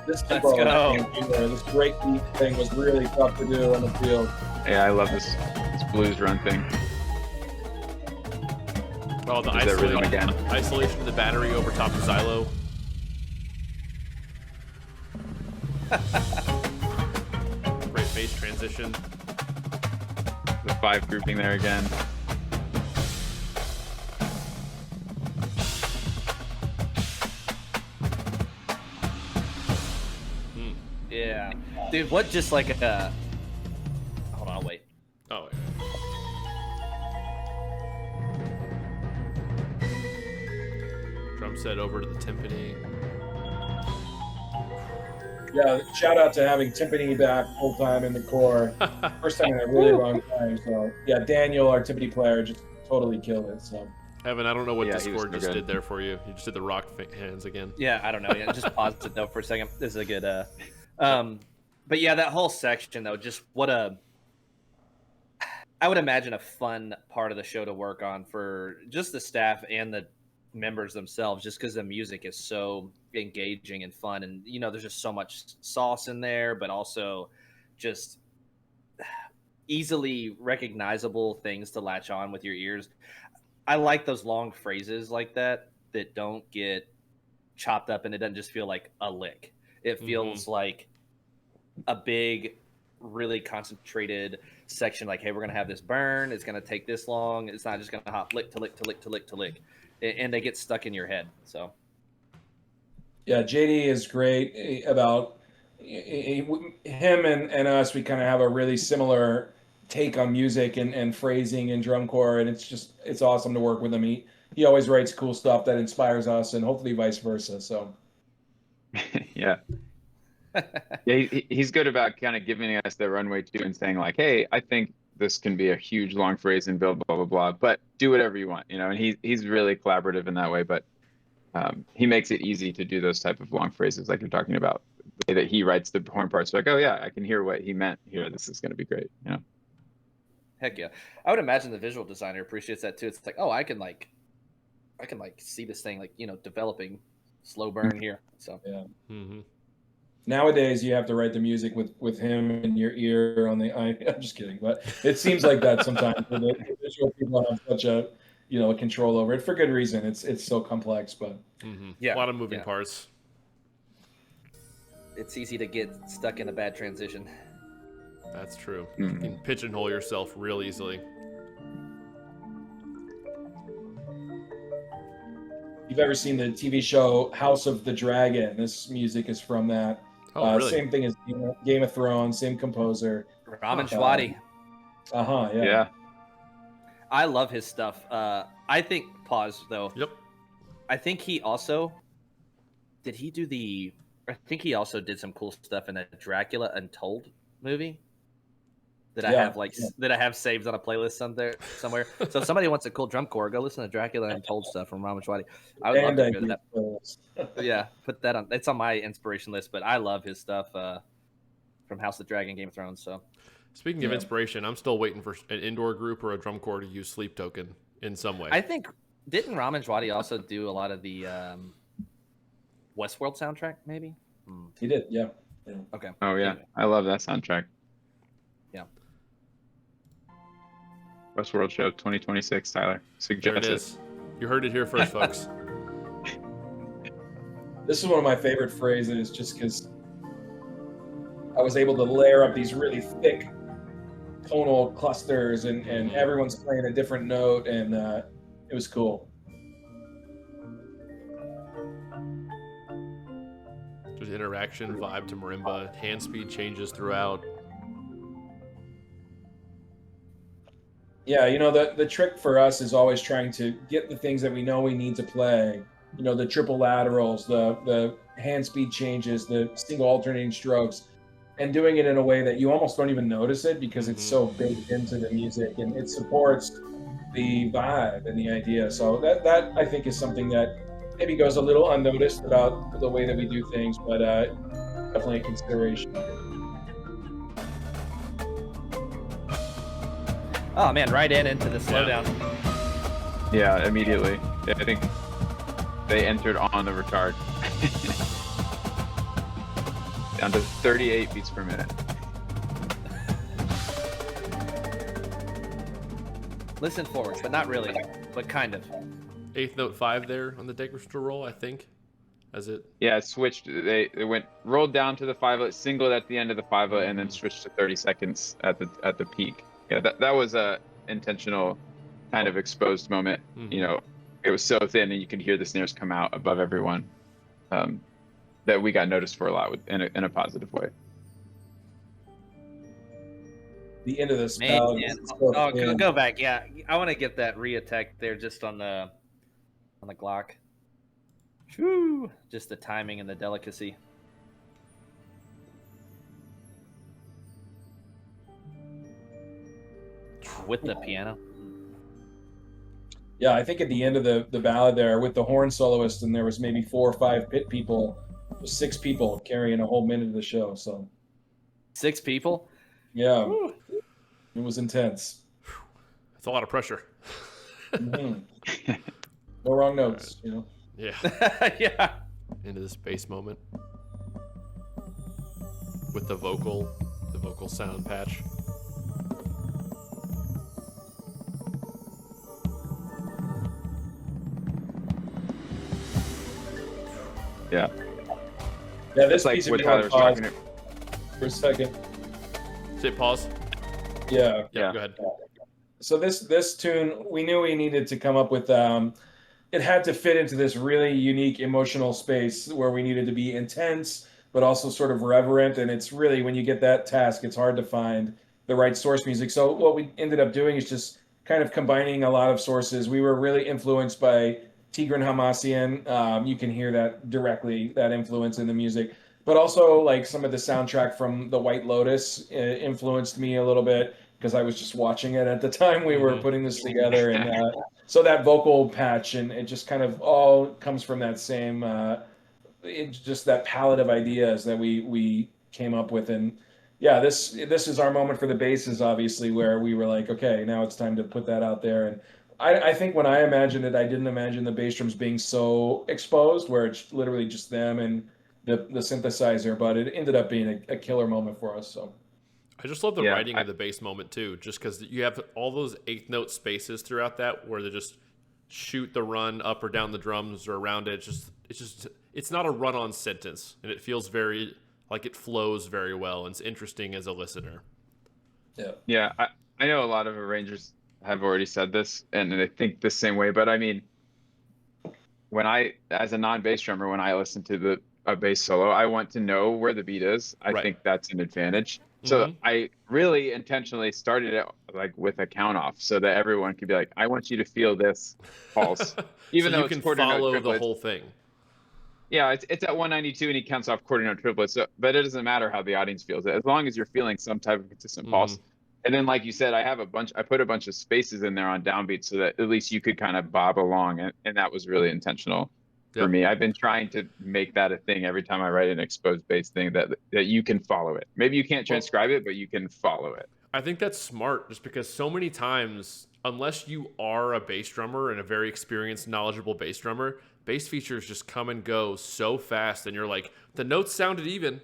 this
Let's
tempo,
go.
this break beat thing was really tough to do on the field.
Yeah, I love this blues run thing.
Oh, the
Is that rhythm again?
isolation of the battery over top of Xylo. Great bass transition.
The 5 grouping there again.
Yeah, dude. What just like a? Hold on, I'll wait.
Oh, drum set over to the timpani.
Yeah, shout out to having timpani back full time in the core. First time in a really long time. So yeah, Daniel, our timpani player, just totally killed it. So
Evan, I don't know what
Yeah, he was
Discord
so
just
good.
did there for you. You just did the rock hands again.
Yeah, I don't know. Yeah, just pause it though for a second. This is a good. But yeah, that whole section though, just what a. I would imagine a fun part of the show to work on for just the staff and the members themselves, just because the music is so engaging and fun, and you know, there's just so much sauce in there, but also just easily recognizable things to latch on with your ears. I like those long phrases like that don't get chopped up and it doesn't just feel like a lick. It feels like a big, really concentrated section. Like, hey, we're gonna have this burn. It's gonna take this long. It's not just gonna hop lick to lick to lick to lick to lick, and they get stuck in your head. So
yeah, JD is great about him and us. We kind of have a really similar take on music and phrasing and drum corps, and it's awesome to work with him. He always writes cool stuff that inspires us, and hopefully vice versa. So
Yeah. Yeah, he's good about kind of giving us the runway too and saying like, hey, I think this can be a huge long phrase and build blah blah blah, but do whatever you want, you know. And he's really collaborative in that way, but he makes it easy to do those type of long phrases like you're talking about. The way that he writes the horn parts, like, oh yeah, I can hear what he meant here. This is going to be great, you know.
heck yeah, I would imagine the visual designer appreciates that too. It's like, oh, I can see this thing like, you know, developing slow burn here. So
yeah.
Mm-hmm.
Nowadays, you have to write the music with him in your ear on the eye. I'm just kidding, but it seems like that sometimes. The visual people have such a control over it for good reason. It's so complex, but
yeah,
a lot of moving parts.
It's easy to get stuck in a bad transition.
That's true. You can pigeonhole yourself real easily.
you've ever seen the TV show House of the Dragon, this music is from that.
Oh, really?
Same thing as Game of Thrones, same composer.
Ramin Djawadi.
Yeah.
I love his stuff. I think, pause though.
Yep.
I think he also I think he also did some cool stuff in that Dracula Untold movie that I have saved on a playlist somewhere. So if somebody wants a cool drum corps, go listen to Dracula Untold stuff from Ramin Djawadi. I would love to hear that. Yeah, put that on. It's on my inspiration list, but I love his stuff from House of the Dragon, Game of Thrones. So
speaking of inspiration, I'm still waiting for an indoor group or a drum corps to use Sleep Token in some way.
I think, didn't Ramin Djawadi also do a lot of the Westworld soundtrack, maybe?
He did, yeah.
Okay.
Oh yeah, I love that soundtrack.
Yeah.
Westworld Show 2026, Tyler.
There it is. You heard it here first, folks.
This is one of my favorite phrases, just because I was able to layer up these really thick tonal clusters, and everyone's playing a different note, and it was cool.
There's interaction, vibe to marimba, hand speed changes throughout.
Yeah, the trick for us is always trying to get the things that we know we need to play. The triple laterals, the hand speed changes, the single alternating strokes, and doing it in a way that you almost don't even notice it because it's so baked into the music, and it supports the vibe and the idea. So that I think is something that maybe goes a little unnoticed about the way that we do things, but definitely a consideration.
Oh man, right into the slowdown.
Yeah, immediately. I think they entered on the retard. Down to 38 beats per minute.
Listen forward, but not really, but kind of.
Eighth note 5 there on the Deckerster roll, I think. As it.
Yeah, it switched. They rolled down to the 5-0, singled at the end of the 5-0, and then switched to 30 seconds at the peak. Yeah, that was a intentional kind of exposed moment. It was so thin, and you could hear the snares come out above everyone. That we got noticed for a lot in a positive way.
The end of the
spell. Go back. Yeah, I want to get that re-attack there just on the Glock. Whew. Just the timing and the delicacy. With the piano.
Yeah, I think at the end of the ballad there with the horn soloist, and there was maybe 4 or 5 pit people, 6 people carrying a whole minute of the show. So
6 people?
Yeah. Whew. It was intense.
That's a lot of pressure.
No wrong notes,
Yeah.
Yeah.
Into this bass moment. With the vocal sound patch.
Yeah.
Yeah, this
like
piece
what
of
Tyler was talking about.
For a second.
Say pause.
Yeah.
Go ahead.
So this tune, we knew we needed to come up with. It had to fit into this really unique emotional space where we needed to be intense, but also sort of reverent. And it's really, when you get that task, it's hard to find the right source music. So what we ended up doing is just kind of combining a lot of sources. We were really influenced by Tigran Hamasyan. You can hear that directly, that influence in the music. But also, like, some of the soundtrack from The White Lotus influenced me a little bit because I was just watching it at the time we were putting this together. And so that vocal patch, and it just kind of all comes from that same, just that palette of ideas that we came up with. And yeah, this is our moment for the basses, obviously, where we were like, okay, now it's time to put that out there. And I think when I imagined it, I didn't imagine the bass drums being so exposed, where it's literally just them and the synthesizer, but it ended up being a killer moment for us. So
I just love the writing of the bass moment too, just because you have all those 8th note spaces throughout that where they just shoot the run up or down the drums or around it. It's not a run-on sentence, and it feels very like it flows very well, and it's interesting as a listener.
Yeah, I know a lot of arrangers have already said this, and I think the same way. But I mean, as a non-bass drummer, when I listen to a bass solo, I want to know where the beat is. I think that's an advantage. So I really intentionally started it like with a count off, so that everyone could be like, I want you to feel this pulse, even
so
though
you can
it's quarter note
follow
triplets.
the whole thing.
Yeah, it's at 192 and he counts off quarter note triplets. So, but it doesn't matter how the audience feels it, as long as you're feeling some type of consistent pulse. And then, like you said, I put a bunch of spaces in there on downbeats so that at least you could kind of bob along, and that was really intentional for me. I've been trying to make that a thing every time I write an exposed bass thing, that you can follow it. Maybe you can't transcribe it, but you can follow it.
I think that's smart, just because so many times, unless you are a bass drummer and a very experienced, knowledgeable bass drummer, bass features just come and go so fast, and you're like, the notes sounded even,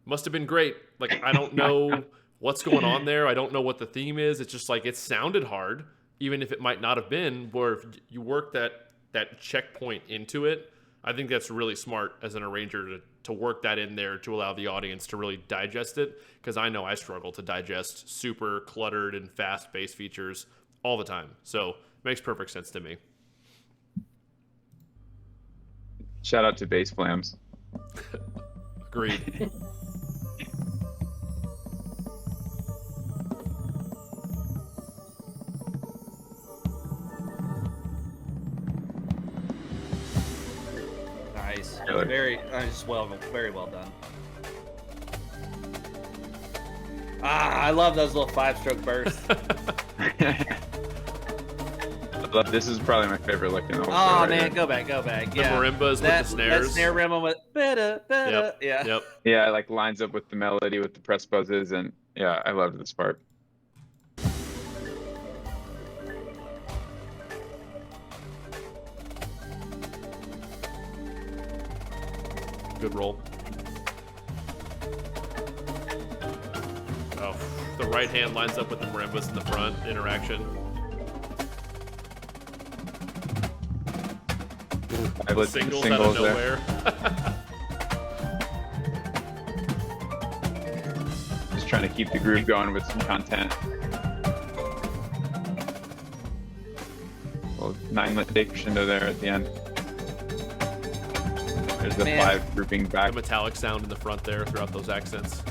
must have been great. Like, I don't know what's going on there. I don't know what the theme is. It's just like it sounded hard, even if it might not have been. Where if you work that checkpoint into it, I think that's really smart as an arranger to work that in there to allow the audience to really digest it. Because I know I struggle to digest super cluttered and fast bass features all the time. So it makes perfect sense to me.
Shout out to Bass Flams.
Agreed.
Nice.
Really?
Very well done. I love those little 5-stroke bursts.
This is probably my favorite lick in the whole show
Oh
right
man,
here.
go back.
The marimbas with the snares.
That snare rimmer with better,
Yep.
yeah.
Yep.
Yeah, it like lines up with the melody, with the press buzzes, and yeah, I loved this part.
Good roll. Oh, the right hand lines up with the marimbas in the front. Interaction.
I lit
Singles out of
there.
nowhere.
Just trying to keep the groove going with some content. Well, 9-lit day crescendo there at the end. There's the
Man.
5 grouping back.
The metallic sound in the front there throughout those accents.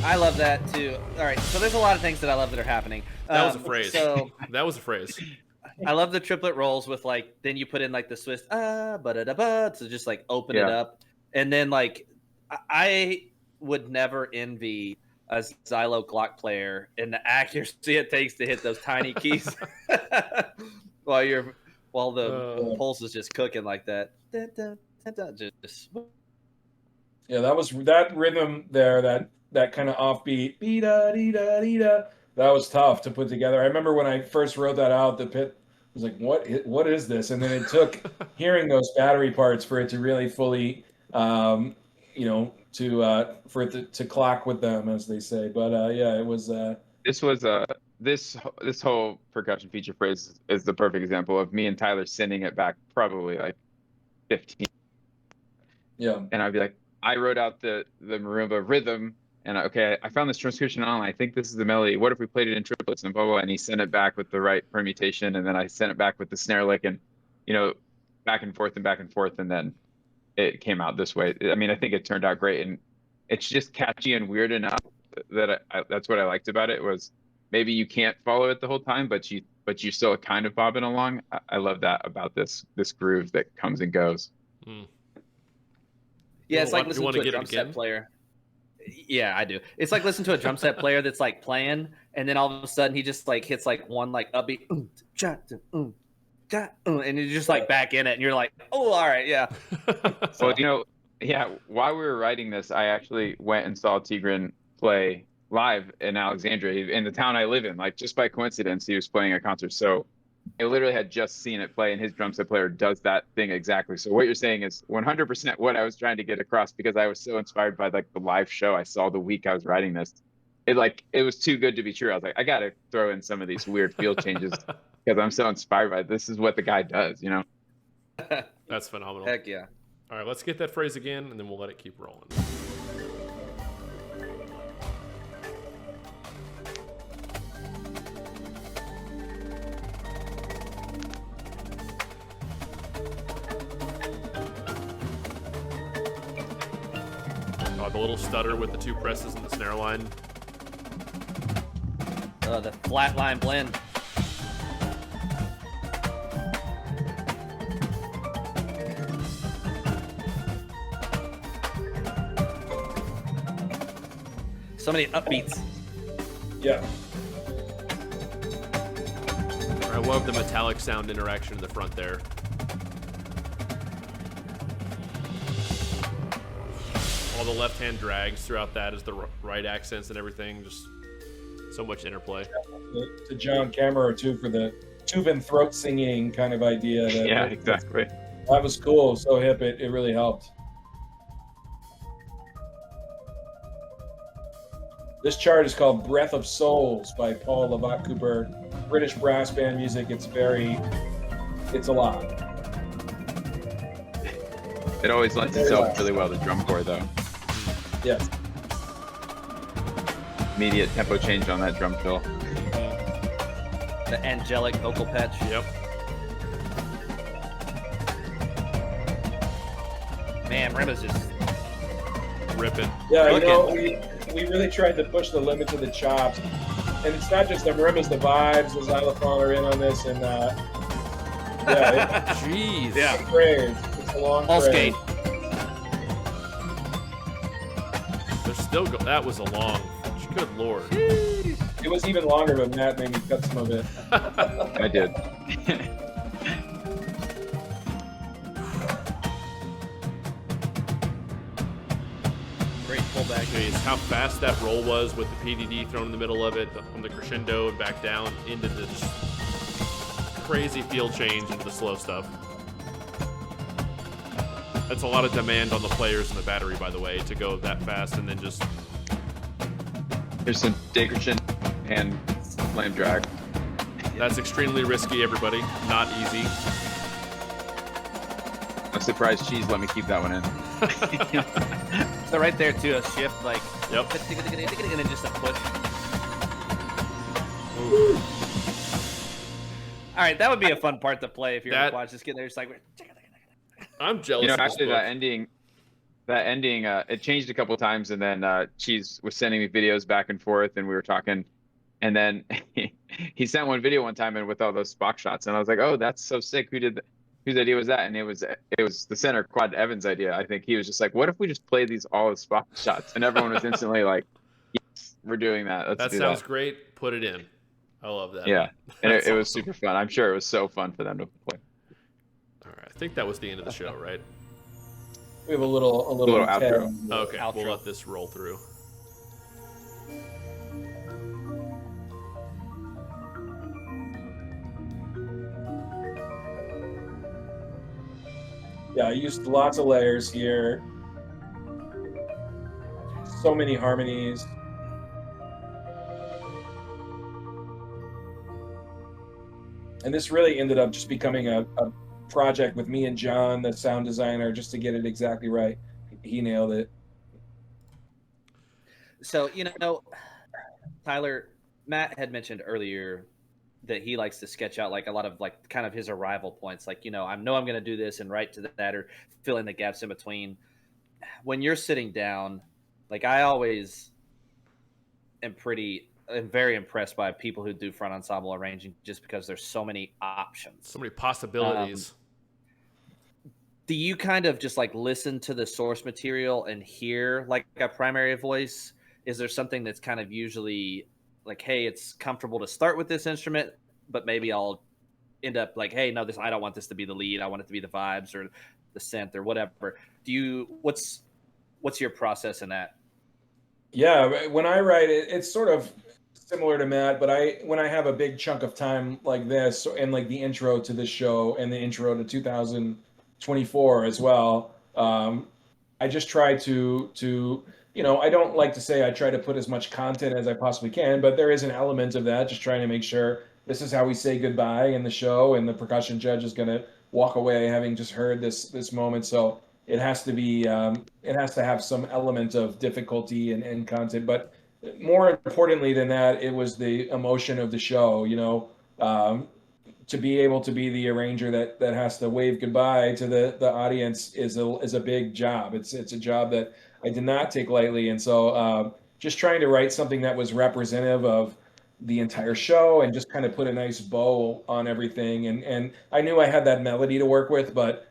I love that too. All right, so there's a lot of things that I love that are happening.
That was a phrase.
So
That was a phrase.
I love the triplet rolls with like, then you put in like the Swiss ba-da-da-ba to just like open it up. And then like, I would never envy a Xylo Glock player and the accuracy it takes to hit those tiny keys while the pulse is just cooking like that. Just
Yeah, that rhythm there, that kind of offbeat, dee-da-dee-da-dee-da, that was tough to put together. I remember when I first wrote that out, the pit was like, what is this? And then it took hearing those battery parts for it to really fully, for it to clock with them, as they say. But yeah, it was.
This was this whole percussion feature phrase is the perfect example of me and Tyler sending it back probably like 15.
Yeah.
And I'd be like, I wrote out the marimba rhythm, and I found this transcription online. I think this is the melody. What if we played it in triplets and blah, blah, blah. And he sent it back with the right permutation, and then I sent it back with the snare lick, and back and forth, and then it came out this way. I mean, I think it turned out great, and it's just catchy and weird enough that that's what I liked about it. Was maybe you can't follow it the whole time, but you still kind of bobbing along. I love that about this groove that comes and goes.
Yeah, it's like listening to a
get
drum
it
set
again?
player. Yeah, I do. It's like listening to a drum set player that's like playing, and then all of a sudden he just like hits like one like upbeat, and you're just like back in it, and you're like, oh, all right, yeah.
Well, while we were writing this, I actually went and saw Tigran play live in Alexandria, in the town I live in. Like, just by coincidence, he was playing a concert. So I literally had just seen it play, and his drum set player does that thing exactly. So what you're saying is 100% what I was trying to get across, because I was so inspired by like the live show I saw the week I was writing this. It was too good to be true. I was like, I got to throw in some of these weird field changes because I'm so inspired by it. This is what the guy does,
That's phenomenal.
Heck yeah.
All right, let's get that phrase again, and then we'll let it keep rolling. The little stutter with the 2 presses and the snare line.
The flat line blend. So many upbeats.
Yeah.
I love the metallic sound interaction in the front there. All the left-hand drags throughout that as the right accents and everything. Just so much interplay.
To John Cameron too for the tube and throat singing kind of idea.
Yeah, exactly.
That was cool. So hip. It really helped. This chart is called Breath of Souls by Paul Lovat Cooper. British brass band music. It's a lot.
It always lends itself really well to drum corps, though.
Yes.
Immediate tempo change on that drum fill.
The angelic vocal patch.
Yep.
Man, Rima's just
Ripping.
Yeah, you know, we really tried to push the limits of the chops. And it's not just the Rimas, the vibes, the xylophone are in on this, and
Jeez.
Yeah.
it's a phrase. It's a long
All
phrase.
skate.
They're still that was a long. Good lord.
It was even longer, but Matt made me cut some of it.
I did.
Great pullback.
Jeez, how fast that roll was with the PDD thrown in the middle of it from the crescendo and back down into the just crazy feel change into the slow stuff. That's a lot of demand on the players and the battery, by the way, to go that fast and then just...
Here's some degradation and flame drag.
That's extremely risky, everybody. Not easy.
I'm surprised Cheese let me keep that one in.
So right there too, a shift like
Yep.
and then just a push.
Ooh.
All right, that would be a fun part to play if you're
That-
watch. Just get there, just like
I'm jealous
You know,
of this
actually,
book.
that ending, it changed a couple times, and then Cheese was sending me videos back and forth, and we were talking, and then he sent one video one time and with all those Spock shots, and I was like, "Oh, that's so sick! Whose idea was that?" And it was the center quad Evan's idea. I think he was just like, "What if we just play these all as Spock shots?" And everyone was instantly like, "Yes, we're doing that. Let's
That
do
sounds
that."
great. Put it in. I love that.
Yeah, and
That's
it was
awesome.
super fun. I'm sure it was so fun for them to play.
All right. I think that was the end of the show, right?
We have a little
Little
outro.
Okay.
Outro.
We'll let this roll through.
Yeah, I used lots of layers here. So many harmonies. And this really ended up just becoming a project with me and John, the sound designer, just to get it exactly right. He nailed it.
So, you know, Tyler, Matt had mentioned earlier that he likes to sketch out like a lot of like kind of his arrival points. Like, you know, I'm going to do this and write to that or fill in the gaps in between. When you're sitting down, like I always am very impressed by people who do front ensemble arranging just because there's so many options.
So many possibilities.
Do you kind of just like listen to the source material and hear like a primary voice? Is there something that's kind of usually like, hey, it's comfortable to start with this instrument, but maybe I'll end up like, hey, no, I don't want this to be the lead. I want it to be the vibes or the synth or whatever. What's your process in that?
Yeah, when I write it, it's sort of similar to Matt, but when I have a big chunk of time like this and like the intro to this show and the intro to 2024 as well, I just try to I don't like to say I try to put as much content as I possibly can, but there is an element of that, just trying to make sure this is how we say goodbye in the show, and the percussion judge is going to walk away having just heard this moment. So it has to be, it has to have some element of difficulty and content. But more importantly than that, it was the emotion of the show, to be able to be the arranger that has to wave goodbye to the audience is a big job. It's a job that I did not take lightly. And so just trying to write something that was representative of the entire show and just kind of put a nice bow on everything. And I knew I had that melody to work with, but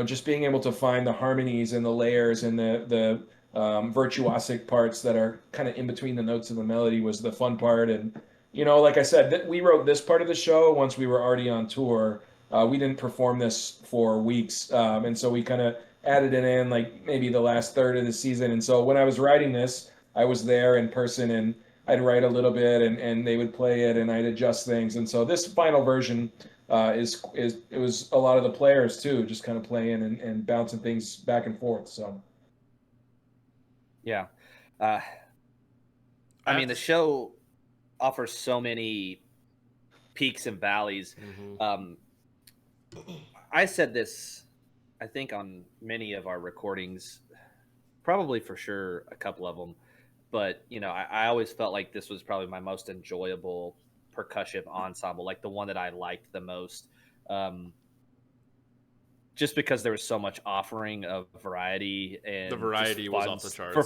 just being able to find the harmonies and the layers and the virtuosic parts that are kind of in between the notes of the melody was the fun part. And like I said, we wrote this part of the show once we were already on tour. We didn't perform this for weeks, and so we kind of added it in like maybe the last third of the season. And so when I was writing this, I was there in person, and I'd write a little bit, and they would play it, and I'd adjust things. And so this final version it was a lot of the players too, just kind of playing and bouncing things back and forth. So
Yeah. I mean, the show offers so many peaks and valleys. I said this, I think, on many of our recordings, probably for sure a couple of them, but I always felt like this was probably my most enjoyable percussion ensemble, like the one that I liked the most, just because there was so much offering of variety, and
the variety was off the charts
for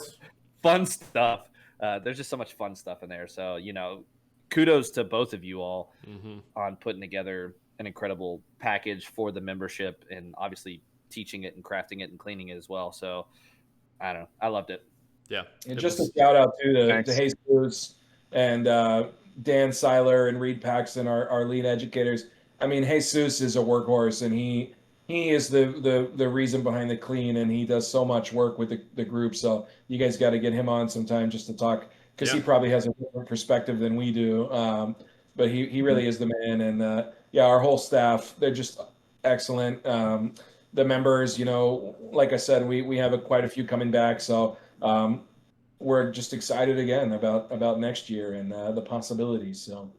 fun stuff. There's just so much fun stuff in there, so kudos to both of you all on putting together an incredible package for the membership, and obviously teaching it and crafting it and cleaning it as well. So I don't know, I loved it.
Yeah,
and just a shout out to Jesus and Dan Seiler and Reed Paxton, our lead educators. I mean, Jesus is a workhorse, and he is the reason behind the clean, and he does so much work with the group. So you guys got to get him on sometime just to talk, because he probably has a different perspective than we do. But he really is the man. And our whole staff, they're just excellent. The members, like I said, we have quite a few coming back. So we're just excited again about next year and the possibilities. So.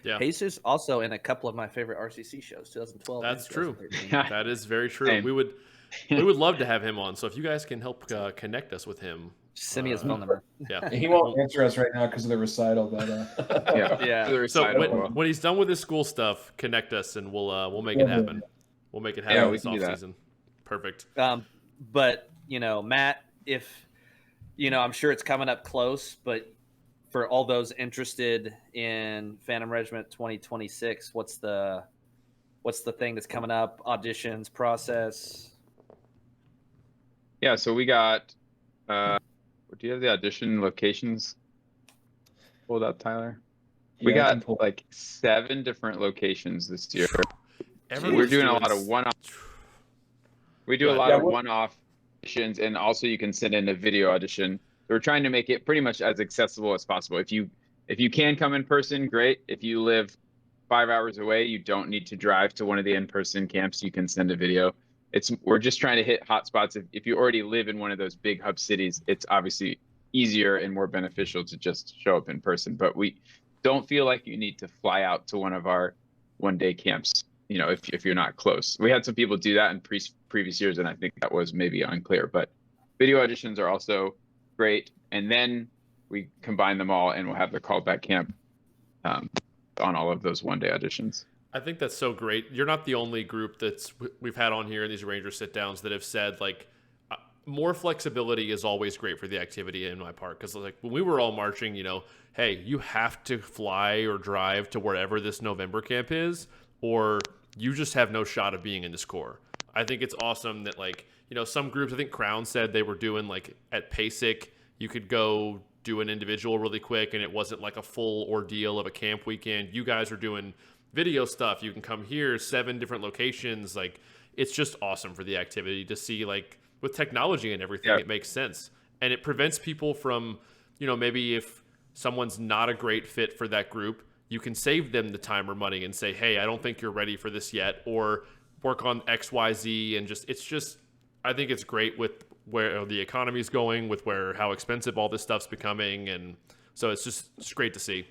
Yeah.
Jesus also in a couple of my favorite RCC shows, 2012.
That's true. That is very true. We would love to have him on. So if you guys can help connect us with him,
send me his phone number.
Yeah,
he won't answer us right now because of the recital, but
yeah.
So when he's done with his school stuff, connect us and we'll make it happen. We'll make it happen this off season. Perfect.
But Matt, if I'm sure it's coming up close, but for all those interested in Phantom Regiment 2026, what's the thing that's coming up? Auditions, process?
Yeah, so we got do you have the audition locations pulled up, Tyler? We got like 7 different locations this year. We're doing a lot of one-off. We do a lot of one-off auditions, and also you can send in a video audition. We're trying to make it pretty much as accessible as possible. If you can come in person, great. If you live 5 hours away, you don't need to drive to one of the in-person camps. You can send a video. We're just trying to hit hotspots. If you already live in one of those big hub cities, it's obviously easier and more beneficial to just show up in person. But we don't feel like you need to fly out to one of our one-day camps, if you're not close. We had some people do that in previous years, and I think that was maybe unclear. But video auditions are also great, and then we combine them all, and we'll have the callback camp on all of those one-day auditions.
I think that's so great. You're not the only group we've had on here in these Ranger sit-downs that have said, like, more flexibility is always great for the activity in my part. Because, like, when we were all marching, hey, you have to fly or drive to wherever this November camp is, or you just have no shot of being in this Corps. I think it's awesome that, like, some groups, I think Crown said they were doing, like, at PASIC, you could go do an individual really quick, and it wasn't like a full ordeal of a camp weekend. You guys are doing video stuff. You can come here, 7 different locations. Like, it's just awesome for the activity to see, like, with technology and everything, it makes sense. And it prevents people from, maybe if someone's not a great fit for that group, you can save them the time or money and say, hey, I don't think you're ready for this yet, or work on X, Y, Z. And I think it's great with where the economy is going, with how expensive all this stuff's becoming. And so it's just great to see.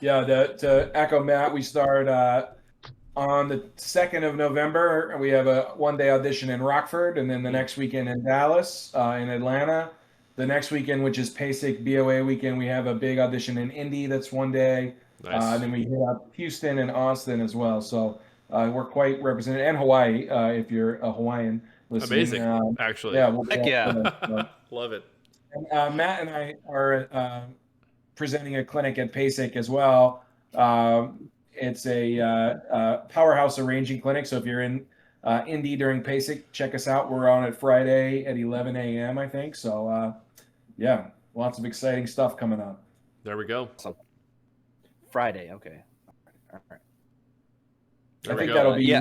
Yeah, to echo Matt, we start on the 2nd of November. We have a one-day audition in Rockford, and then the next weekend in Dallas, in Atlanta. The next weekend, which is PASIC BOA weekend, we have a big audition in Indy that's one day.
Nice.
And then we hit up Houston and Austin as well. So we're quite represented, and Hawaii, if you're a Hawaiian listening.
Amazing, actually.
Yeah,
Heck yeah.
Love it.
And Matt and I are presenting a clinic at PASIC as well. It's a powerhouse arranging clinic. So if you're in Indy during PASIC, check us out. We're on it Friday at 11 a.m., I think. So, lots of exciting stuff coming up.
There we go.
Friday, okay. All right.
I think that'll be.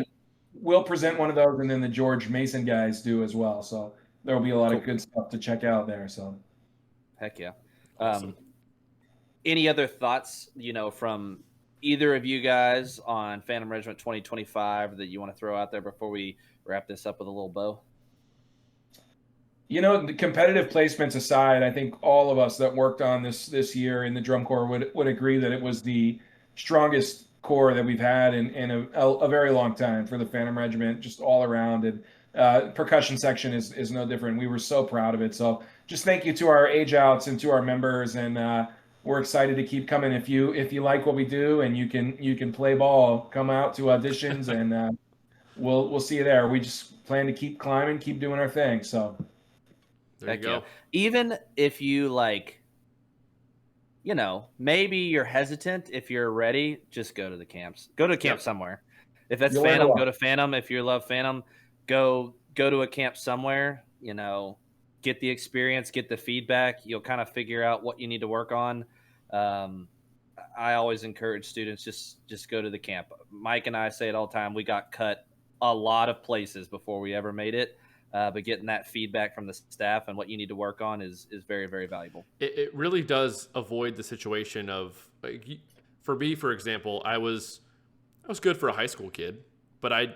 We'll present one of those, and then the George Mason guys do as well. So there'll be a lot of good stuff to check out there. So,
heck yeah.
Awesome.
Any other thoughts, from either of you guys on Phantom Regiment 2025 that you want to throw out there before we wrap this up with a little bow?
You know, the competitive placements aside, I think all of us that worked on this year in the drum corps would agree that it was the strongest corps that we've had in a very long time for the Phantom Regiment, just all around. And percussion section is no different. We were so proud of it. So just thank you to our age outs and to our members, and we're excited to keep coming. If you like what we do and you can play ball, come out to auditions, and we'll see you there. We just plan to keep climbing, keep doing our thing. So.
There you go.
Even if you like, maybe you're hesitant, if you're ready, just go to the camps. Go to a camp somewhere. If that's Phantom, go to Phantom. If you love Phantom, go to a camp somewhere. Get the experience, get the feedback. You'll kind of figure out what you need to work on. I always encourage students just go to the camp. Mike and I say it all the time. We got cut a lot of places before we ever made it. But getting that feedback from the staff and what you need to work on is very, very valuable.
It really does avoid the situation of, for me, for example, I was good for a high school kid, but I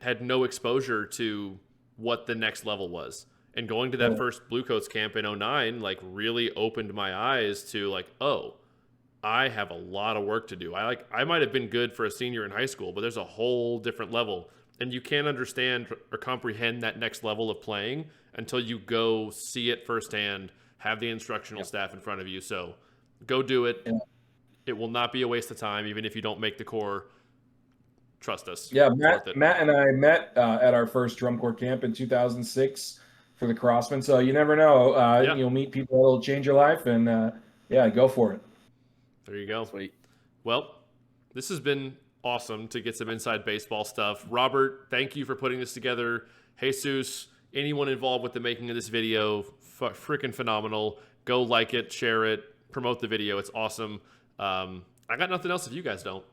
had no exposure to what the next level was. And going to that first Bluecoats camp in 2009, really opened my eyes to oh, I have a lot of work to do. I might have been good for a senior in high school, but there's a whole different level. And you can't understand or comprehend that next level of playing until you go see it firsthand, have the instructional staff in front of you. So go do it. Yeah. It will not be a waste of time, even if you don't make the corps. Trust us.
Yeah, Matt and I met at our first drum corps camp in 2006 for the Crossmen. So you never know. You'll meet people that will change your life. And, go for it.
There you go.
Sweet.
Well, this has been awesome to get some inside baseball stuff. Robert, thank you for putting this together. Jesus, anyone involved with the making of this video, freaking phenomenal. Go like it, share it, promote the video. It's awesome. I got nothing else if you guys don't.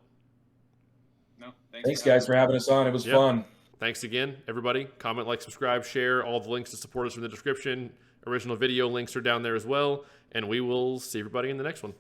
No,
thanks guys for having us on. It was fun.
Thanks again, everybody. Comment, like, subscribe, share. All the links to support us are in the description. Original video links are down there as well. And we will see everybody in the next one.